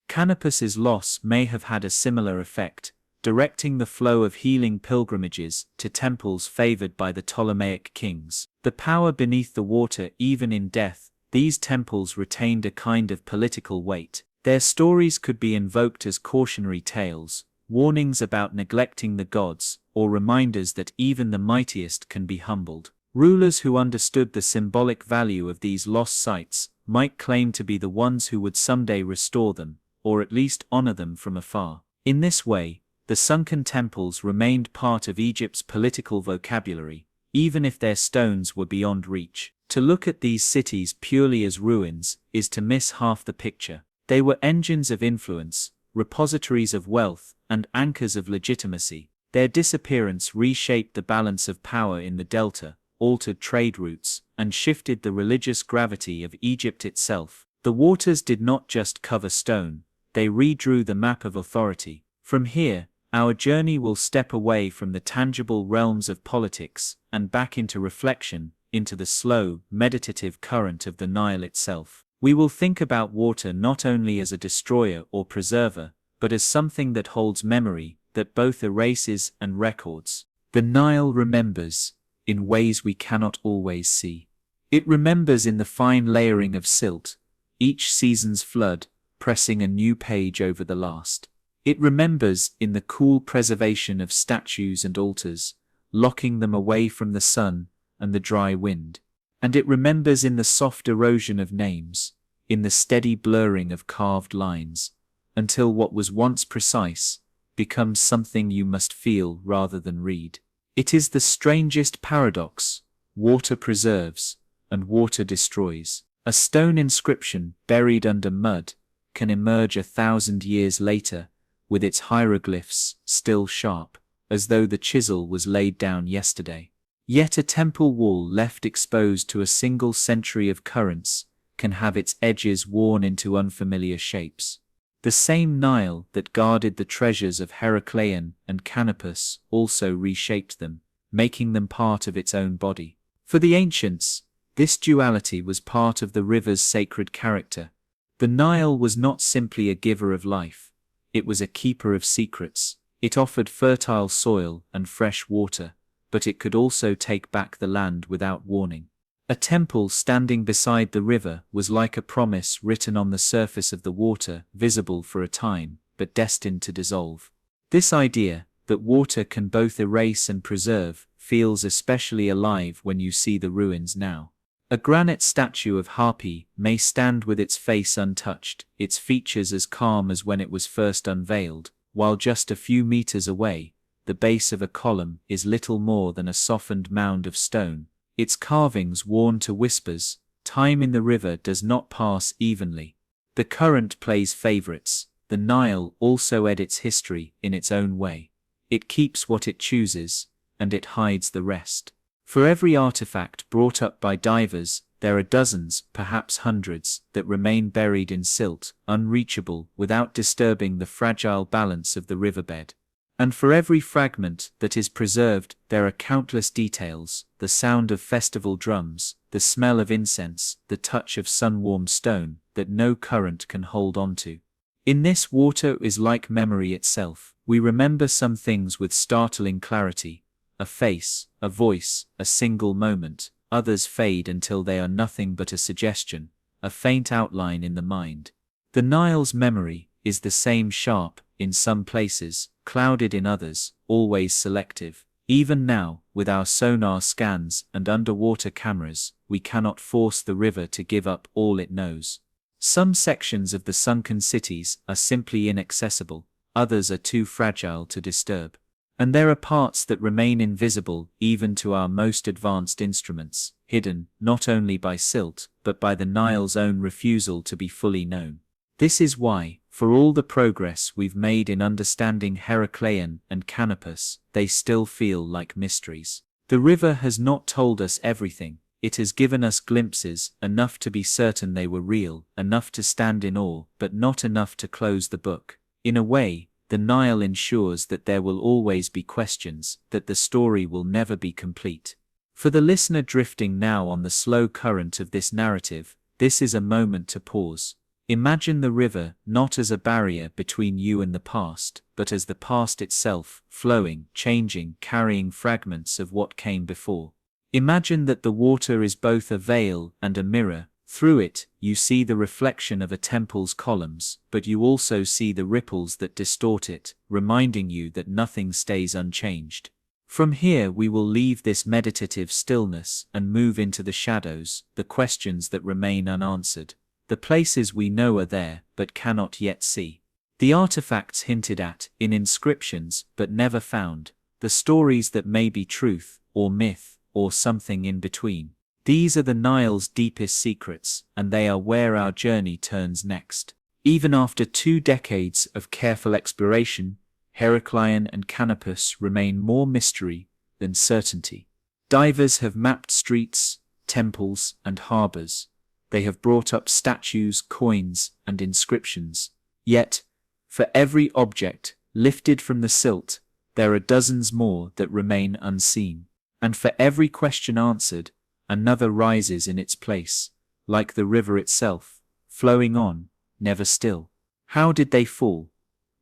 Speaker 1: Canopus's loss may have had a similar effect, directing the flow of healing pilgrimages to temples favored by the Ptolemaic kings. The power beneath the water. Even in death, these temples retained a kind of political weight. Their stories could be invoked as cautionary tales, warnings about neglecting the gods, or reminders that even the mightiest can be humbled. Rulers who understood the symbolic value of these lost sites might claim to be the ones who would someday restore them, or at least honor them from afar. In this way, the sunken temples remained part of Egypt's political vocabulary, even if their stones were beyond reach. To look at these cities purely as ruins is to miss half the picture. They were engines of influence, repositories of wealth, and anchors of legitimacy. Their disappearance reshaped the balance of power in the delta, altered trade routes, and shifted the religious gravity of Egypt itself. The waters did not just cover stone, they redrew the map of authority. From here, our journey will step away from the tangible realms of politics and back into reflection, into the slow, meditative current of the Nile itself. We will think about water not only as a destroyer or preserver, but as something that holds memory, that both erases and records. The Nile remembers, in ways we cannot always see. It remembers in the fine layering of silt, each season's flood, pressing a new page over the last. It remembers in the cool preservation of statues and altars, locking them away from the sun and the dry wind. And it remembers in the soft erosion of names, in the steady blurring of carved lines, until what was once precise becomes something you must feel rather than read. It is the strangest paradox: water preserves, and water destroys. A stone inscription buried under mud can emerge 1,000 years later, with its hieroglyphs still sharp, as though the chisel was laid down yesterday. Yet a temple wall left exposed to a single century of currents can have its edges worn into unfamiliar shapes. The same Nile that guarded the treasures of Heracleion and Canopus also reshaped them, making them part of its own body. For the ancients, this duality was part of the river's sacred character. The Nile was not simply a giver of life, it was a keeper of secrets. It offered fertile soil and fresh water, but it could also take back the land without warning. A temple standing beside the river was like a promise written on the surface of the water, visible for a time, but destined to dissolve. This idea, that water can both erase and preserve, feels especially alive when you see the ruins now. A granite statue of Harpy may stand with its face untouched, its features as calm as when it was first unveiled, while just a few meters away, the base of a column is little more than a softened mound of stone, its carvings worn to whispers. Time in the river does not pass evenly. The current plays favorites. The Nile also edits history in its own way. It keeps what it chooses, and it hides the rest. For every artifact brought up by divers, there are dozens, perhaps hundreds, that remain buried in silt, unreachable without disturbing the fragile balance of the riverbed. And for every fragment that is preserved, there are countless details: the sound of festival drums, the smell of incense, the touch of sun-warmed stone, that no current can hold on to. In this, water is like memory itself. We remember some things with startling clarity: a face, a voice, a single moment. Others fade until they are nothing but a suggestion, a faint outline in the mind. The Nile's memory is the same: sharp in some places, clouded in others, always selective. Even now, with our sonar scans and underwater cameras, we cannot force the river to give up all it knows. Some sections of the sunken cities are simply inaccessible, others are too fragile to disturb. And there are parts that remain invisible even to our most advanced instruments, hidden not only by silt, but by the Nile's own refusal to be fully known. This is why, for all the progress we've made in understanding Heracleion and Canopus, they still feel like mysteries. The river has not told us everything. It has given us glimpses, enough to be certain they were real, enough to stand in awe, but not enough to close the book. In a way, the Nile ensures that there will always be questions, that the story will never be complete. For the listener drifting now on the slow current of this narrative, this is a moment to pause. Imagine the river not as a barrier between you and the past, but as the past itself, flowing, changing, carrying fragments of what came before. Imagine that the water is both a veil and a mirror. Through it, you see the reflection of a temple's columns, but you also see the ripples that distort it, reminding you that nothing stays unchanged. From here we will leave this meditative stillness and move into the shadows, the questions that remain unanswered. The places we know are there, but cannot yet see. The artifacts hinted at in inscriptions, but never found. The stories that may be truth, or myth, or something in between. These are the Nile's deepest secrets, and they are where our journey turns next. Even after 2 decades of careful exploration, Heracleion and Canopus remain more mystery than certainty. Divers have mapped streets, temples, and harbors. They have brought up statues, coins, and inscriptions. Yet, for every object lifted from the silt, there are dozens more that remain unseen. And for every question answered, another rises in its place, like the river itself, flowing on, never still. How did they fall?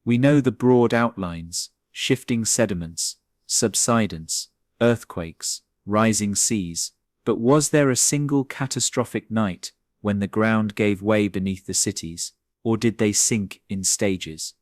Speaker 1: We know the broad outlines: shifting sediments, subsidence, earthquakes, rising seas. But was there a single catastrophic night when the ground gave way beneath the cities, or did they sink in stages,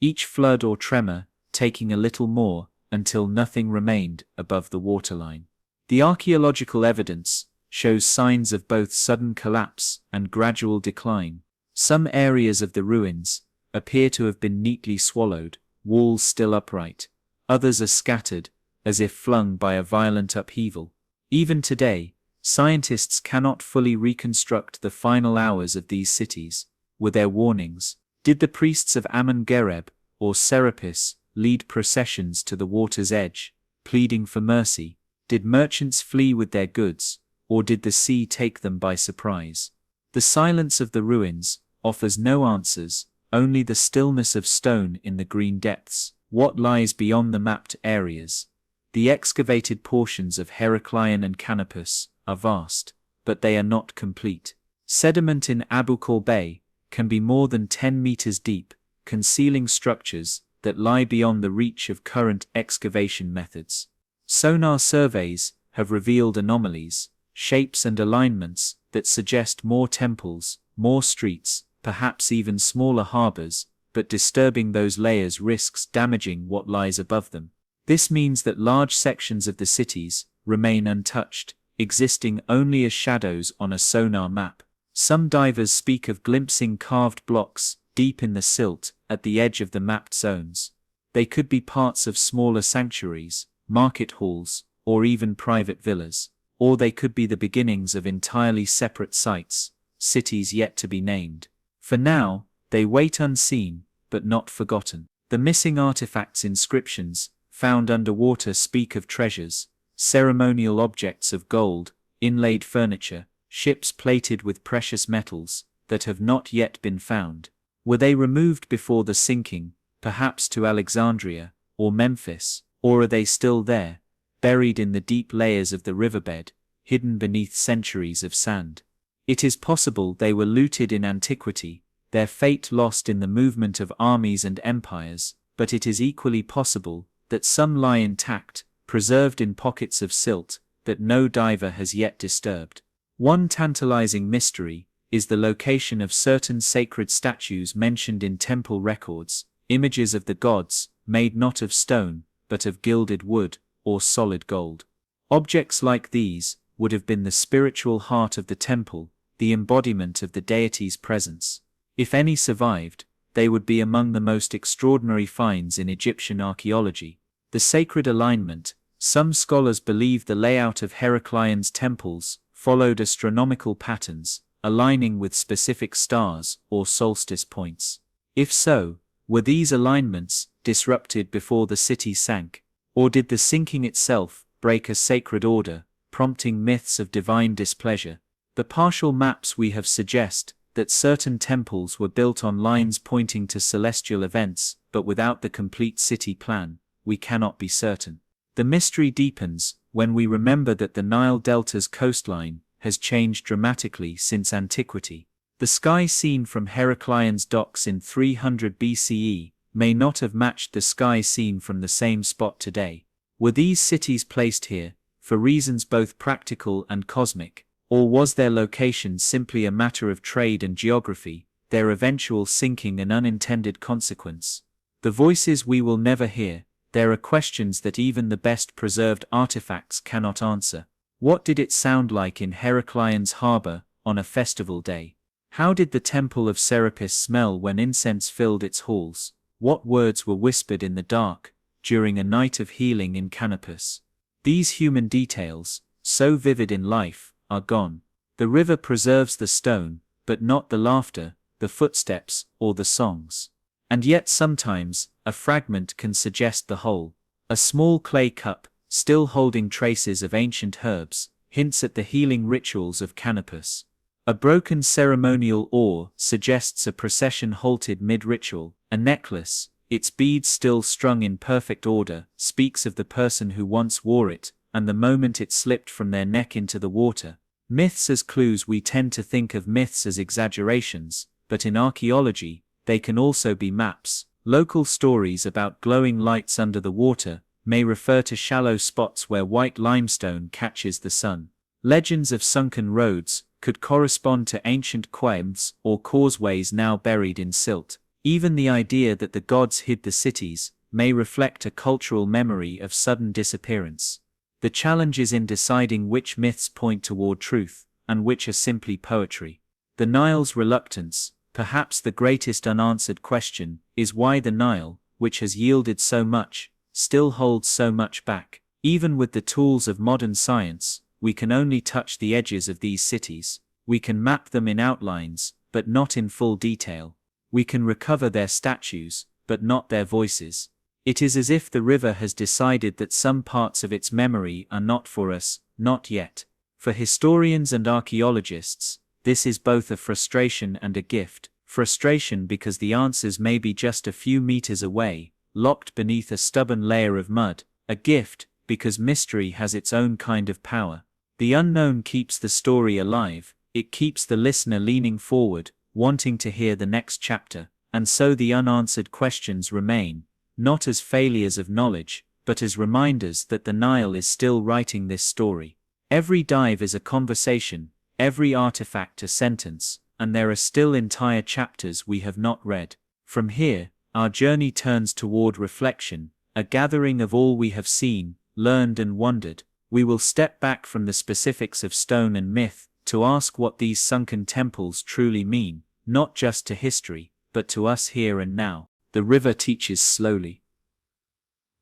Speaker 1: each flood or tremor taking a little more, until nothing remained above the waterline? The archaeological evidence shows signs of both sudden collapse and gradual decline. Some areas of the ruins appear to have been neatly swallowed, walls still upright. Others are scattered, as if flung by a violent upheaval. Even today, scientists cannot fully reconstruct the final hours of these cities. Were there warnings? Did the priests of Amun-Gereb or Serapis lead processions to the water's edge, pleading for mercy? Did merchants flee with their goods, or did the sea take them by surprise? The silence of the ruins offers no answers, only the stillness of stone in the green depths. What lies beyond the mapped areas? The excavated portions of Heracleion and Canopus are vast, but they are not complete. Sediment in Abu Khor Bay can be more than 10 meters deep, concealing structures that lie beyond the reach of current excavation methods. Sonar surveys have revealed anomalies, shapes and alignments that suggest more temples, more streets, perhaps even smaller harbors, but disturbing those layers risks damaging what lies above them. This means that large sections of the cities remain untouched, existing only as shadows on a sonar map. Some divers speak of glimpsing carved blocks deep in the silt at the edge of the mapped zones. They could be parts of smaller sanctuaries, market halls, or even private villas. Or they could be the beginnings of entirely separate sites, cities yet to be named. For now, they wait unseen, but not forgotten. The missing artifacts inscriptions found underwater speak of treasures, ceremonial objects of gold, inlaid furniture, ships plated with precious metals that have not yet been found. Were they removed before the sinking, perhaps to Alexandria or Memphis, or are they still there, buried in the deep layers of the riverbed, hidden beneath centuries of sand? It is possible they were looted in antiquity, their fate lost in the movement of armies and empires, but it is equally possible that some lie intact, preserved in pockets of silt that no diver has yet disturbed. One tantalizing mystery is the location of certain sacred statues mentioned in temple records, images of the gods, made not of stone, but of gilded wood or solid gold. Objects like these would have been the spiritual heart of the temple, the embodiment of the deity's presence. If any survived, they would be among the most extraordinary finds in Egyptian archaeology. The sacred alignment: some scholars believe the layout of Heracleion's temples followed astronomical patterns, aligning with specific stars or solstice points. If so, were these alignments disrupted before the city sank? Or did the sinking itself break a sacred order, prompting myths of divine displeasure? The partial maps we have suggest that certain temples were built on lines pointing to celestial events, but without the complete city plan. We cannot be certain. The mystery deepens when we remember that the Nile Delta's coastline has changed dramatically since antiquity. The sky seen from Heracleion's docks in 300 BCE may not have matched the sky seen from the same spot today. Were these cities placed here for reasons both practical and cosmic, or was their location simply a matter of trade and geography, their eventual sinking an unintended consequence? The voices we will never hear. There are questions that even the best preserved artifacts cannot answer. What did it sound like in Heracleion's harbor on a festival day? How did the temple of Serapis smell when incense filled its halls? What words were whispered in the dark during a night of healing in Canopus? These human details, so vivid in life, are gone. The river preserves the stone, but not the laughter, the footsteps, or the songs. And yet sometimes, a fragment can suggest the whole. A small clay cup, still holding traces of ancient herbs, hints at the healing rituals of Canopus. A broken ceremonial oar suggests a procession halted mid-ritual. A necklace, its beads still strung in perfect order, speaks of the person who once wore it, and the moment it slipped from their neck into the water. Myths as clues. We tend to think of myths as exaggerations, but in archaeology, they can also be maps. Local stories about glowing lights under the water may refer to shallow spots where white limestone catches the sun. Legends of sunken roads could correspond to ancient quays or causeways now buried in silt. Even the idea that the gods hid the cities may reflect a cultural memory of sudden disappearance. The challenge is in deciding which myths point toward truth, and which are simply poetry. The Nile's reluctance, perhaps the greatest unanswered question, is why the Nile, which has yielded so much, still holds so much back. Even with the tools of modern science, we can only touch the edges of these cities. We can map them in outlines, but not in full detail. We can recover their statues, but not their voices. It is as if the river has decided that some parts of its memory are not for us, not yet. For historians and archaeologists, this is both a frustration and a gift. Frustration because the answers may be just a few meters away, locked beneath a stubborn layer of mud. A gift, because mystery has its own kind of power. The unknown keeps the story alive, it keeps the listener leaning forward, wanting to hear the next chapter, and so the unanswered questions remain, not as failures of knowledge, but as reminders that the Nile is still writing this story. Every dive is a conversation, every artifact a sentence, and there are still entire chapters we have not read. From here, our journey turns toward reflection, a gathering of all we have seen, learned and wondered. We will step back from the specifics of stone and myth to ask what these sunken temples truly mean, not just to history, but to us here and now. The river teaches slowly.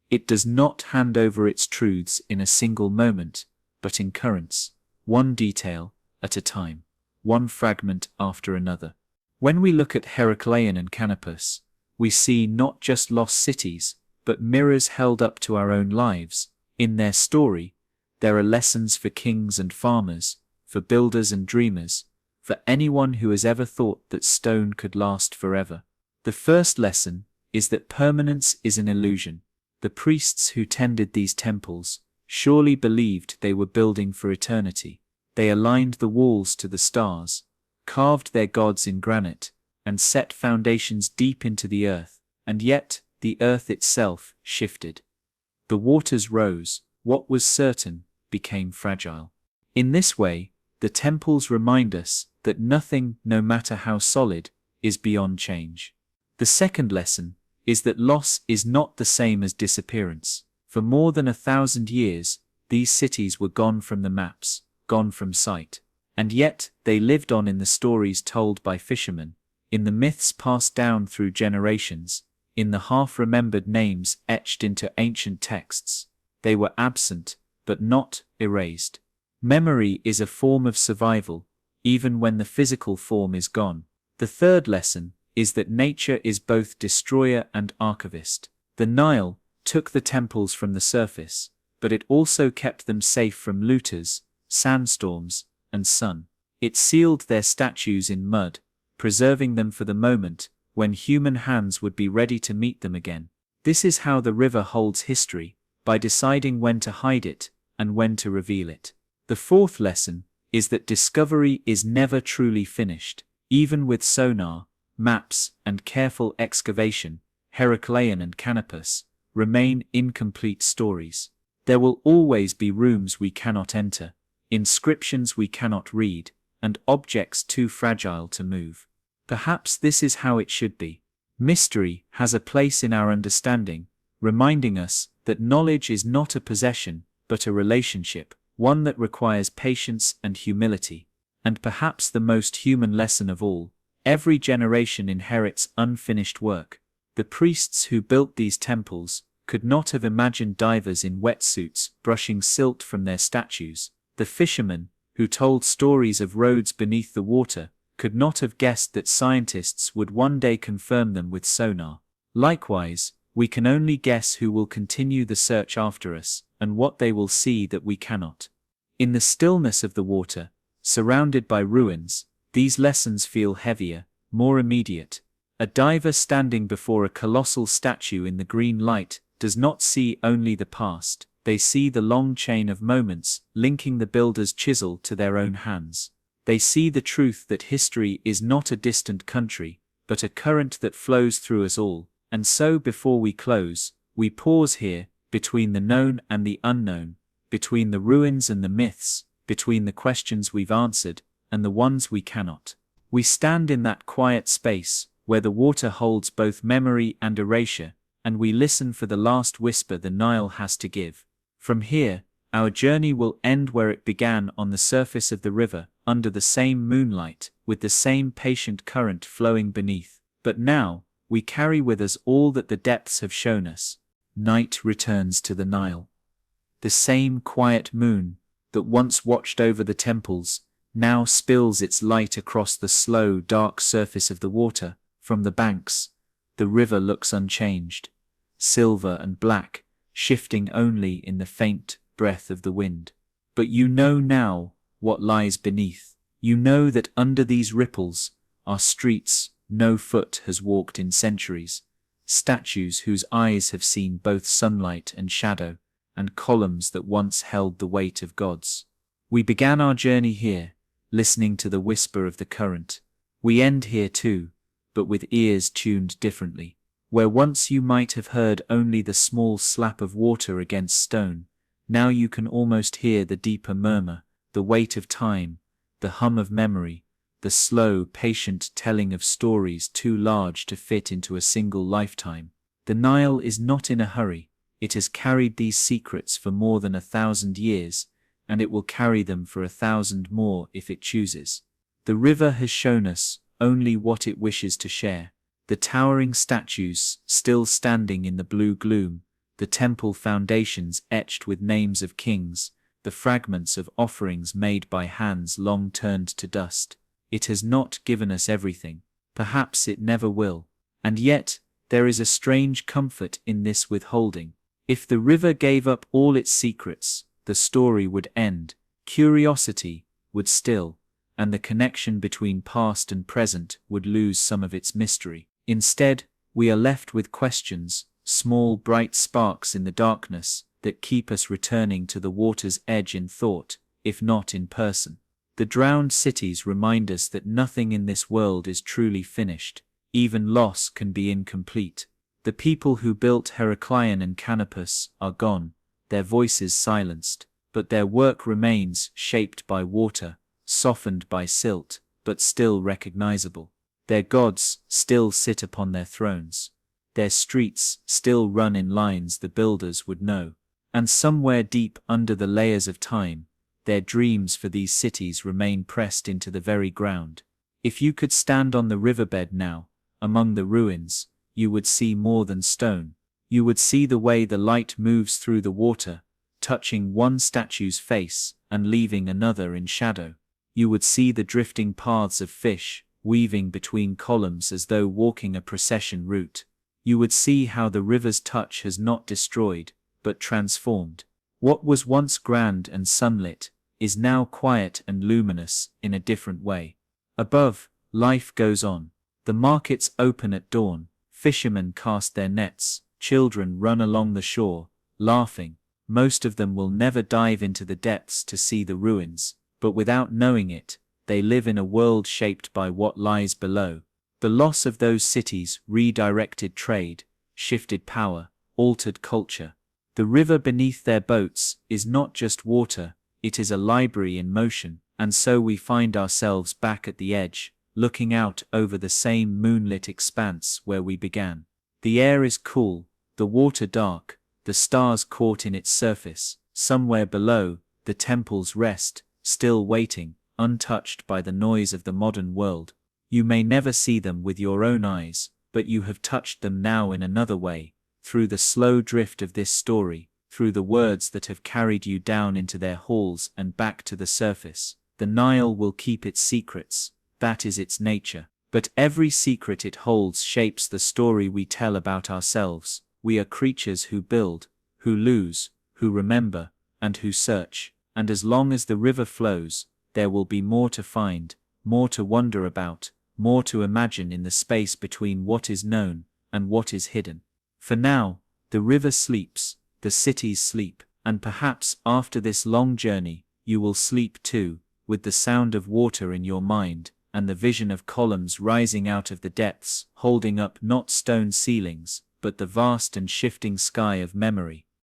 Speaker 1: It does not hand over its truths in a single moment, but in currents, one detail at a time, one fragment after another. When we look at Heracleion and Canopus, we see not just lost cities, but mirrors held up to our own lives. In their story, there are lessons for kings and farmers, for builders and dreamers, for anyone who has ever thought that stone could last forever. The first lesson is that permanence is an illusion. The priests who tended these temples surely believed they were building for eternity. They aligned the walls to the stars, carved their gods in granite, and set foundations deep into the earth, and yet the earth itself shifted. The waters rose, what was certain became fragile. In this way, the temples remind us that nothing, no matter how solid, is beyond change. The second lesson is that loss is not the same as disappearance. For more than 1,000 years, these cities were gone from the maps, gone from sight. And yet, they lived on in the stories told by fishermen, in the myths passed down through generations, in the half-remembered names etched into ancient texts. They were absent, but not erased. Memory is a form of survival, even when the physical form is gone. The third lesson is that nature is both destroyer and archivist. The Nile took the temples from the surface, but it also kept them safe from looters, sandstorms, and sun. It sealed their statues in mud, preserving them for the moment when human hands would be ready to meet them again. This is how the river holds history, by deciding when to hide it and when to reveal it. The fourth lesson is that discovery is never truly finished. Even with sonar, maps, and careful excavation, Heracleion and Canopus remain incomplete stories. There will always be rooms we cannot enter, inscriptions we cannot read, and objects too fragile to move. Perhaps this is how it should be. Mystery has a place in our understanding, reminding us that knowledge is not a possession, but a relationship, one that requires patience and humility. And perhaps the most human lesson of all, every generation inherits unfinished work. The priests who built these temples could not have imagined divers in wetsuits brushing silt from their statues. The fishermen, who told stories of roads beneath the water, could not have guessed that scientists would one day confirm them with sonar. Likewise, we can only guess who will continue the search after us, and what they will see that we cannot. In the stillness of the water, surrounded by ruins, these lessons feel heavier, more immediate. A diver standing before a colossal statue in the green light does not see only the past, They see the long chain of moments linking the builder's chisel to their own hands. They see the truth that history is not a distant country, but a current that flows through us all. And so before we close, we pause here, between the known and the unknown, between the ruins and the myths, between the questions we've answered and the ones we cannot. We stand in that quiet space, where the water holds both memory and erasure, and we listen for the last whisper the Nile has to give. From here, our journey will end where it began, on the surface of the river, under the same moonlight, with the same patient current flowing beneath. But now, we carry with us all that the depths have shown us. Night returns to the Nile. The same quiet moon that once watched over the temples now spills its light across the slow, dark surface of the water. From the banks, the river looks unchanged, silver and black, shifting only in the faint breath of the wind. But you know now what lies beneath. You know that under these ripples are streets no foot has walked in centuries, statues whose eyes have seen both sunlight and shadow, and columns that once held the weight of gods. We began our journey here, listening to the whisper of the current. We end here too, but with ears tuned differently. Where once you might have heard only the small slap of water against stone, now you can almost hear the deeper murmur, the weight of time, the hum of memory, the slow, patient telling of stories too large to fit into a single lifetime. The Nile is not in a hurry. It has carried these secrets for more than 1,000 years, and it will carry them for 1,000 more if it chooses. The river has shown us only what it wishes to share. The towering statues still standing in the blue gloom, the temple foundations etched with names of kings, the fragments of offerings made by hands long turned to dust. It has not given us everything. Perhaps it never will. And yet, there is a strange comfort in this withholding. If the river gave up all its secrets, the story would end, curiosity would still, and the connection between past and present would lose some of its mystery. Instead, we are left with questions, small bright sparks in the darkness that keep us returning to the water's edge in thought, if not in person. The drowned cities remind us that nothing in this world is truly finished. Even loss can be incomplete. The people who built Heraclion and Canopus are gone, their voices silenced, but their work remains, shaped by water, softened by silt, but still recognizable. Their gods still sit upon their thrones. Their streets still run in lines the builders would know. And somewhere deep under the layers of time, their dreams for these cities remain pressed into the very ground. If you could stand on the riverbed now, among the ruins, you would see more than stone. You would see the way the light moves through the water, touching one statue's face and leaving another in shadow. You would see the drifting paths of fish, weaving between columns as though walking a procession route. You would see how the river's touch has not destroyed, but transformed. What was once grand and sunlit is now quiet and luminous in a different way. Above, life goes on. The markets open at dawn, fishermen cast their nets, children run along the shore, laughing. Most of them will never dive into the depths to see the ruins, but without knowing it, they live in a world shaped by what lies below. The loss of those cities redirected trade, shifted power, altered culture. The river beneath their boats is not just water, it is a library in motion, and so we find ourselves back at the edge, looking out over the same moonlit expanse where we began. The air is cool, the water dark, the stars caught in its surface. Somewhere below, the temples rest, still waiting, untouched by the noise of the modern world. You may never see them with your own eyes, but you have touched them now in another way, through the slow drift of this story, through the words that have carried you down into their halls and back to the surface. The Nile will keep its secrets, that is its nature. But every secret it holds shapes the story we tell about ourselves. We are creatures who build, who lose, who remember, and who search. And as long as the river flows, there will be more to find, more to wonder about, more to imagine in the space between what is known and what is hidden. For now, the river sleeps, the cities sleep, And perhaps after this long journey, you will sleep too, with the sound of water in your mind, and the vision of columns rising out of the depths, holding up not stone ceilings, but the vast and shifting sky of memory.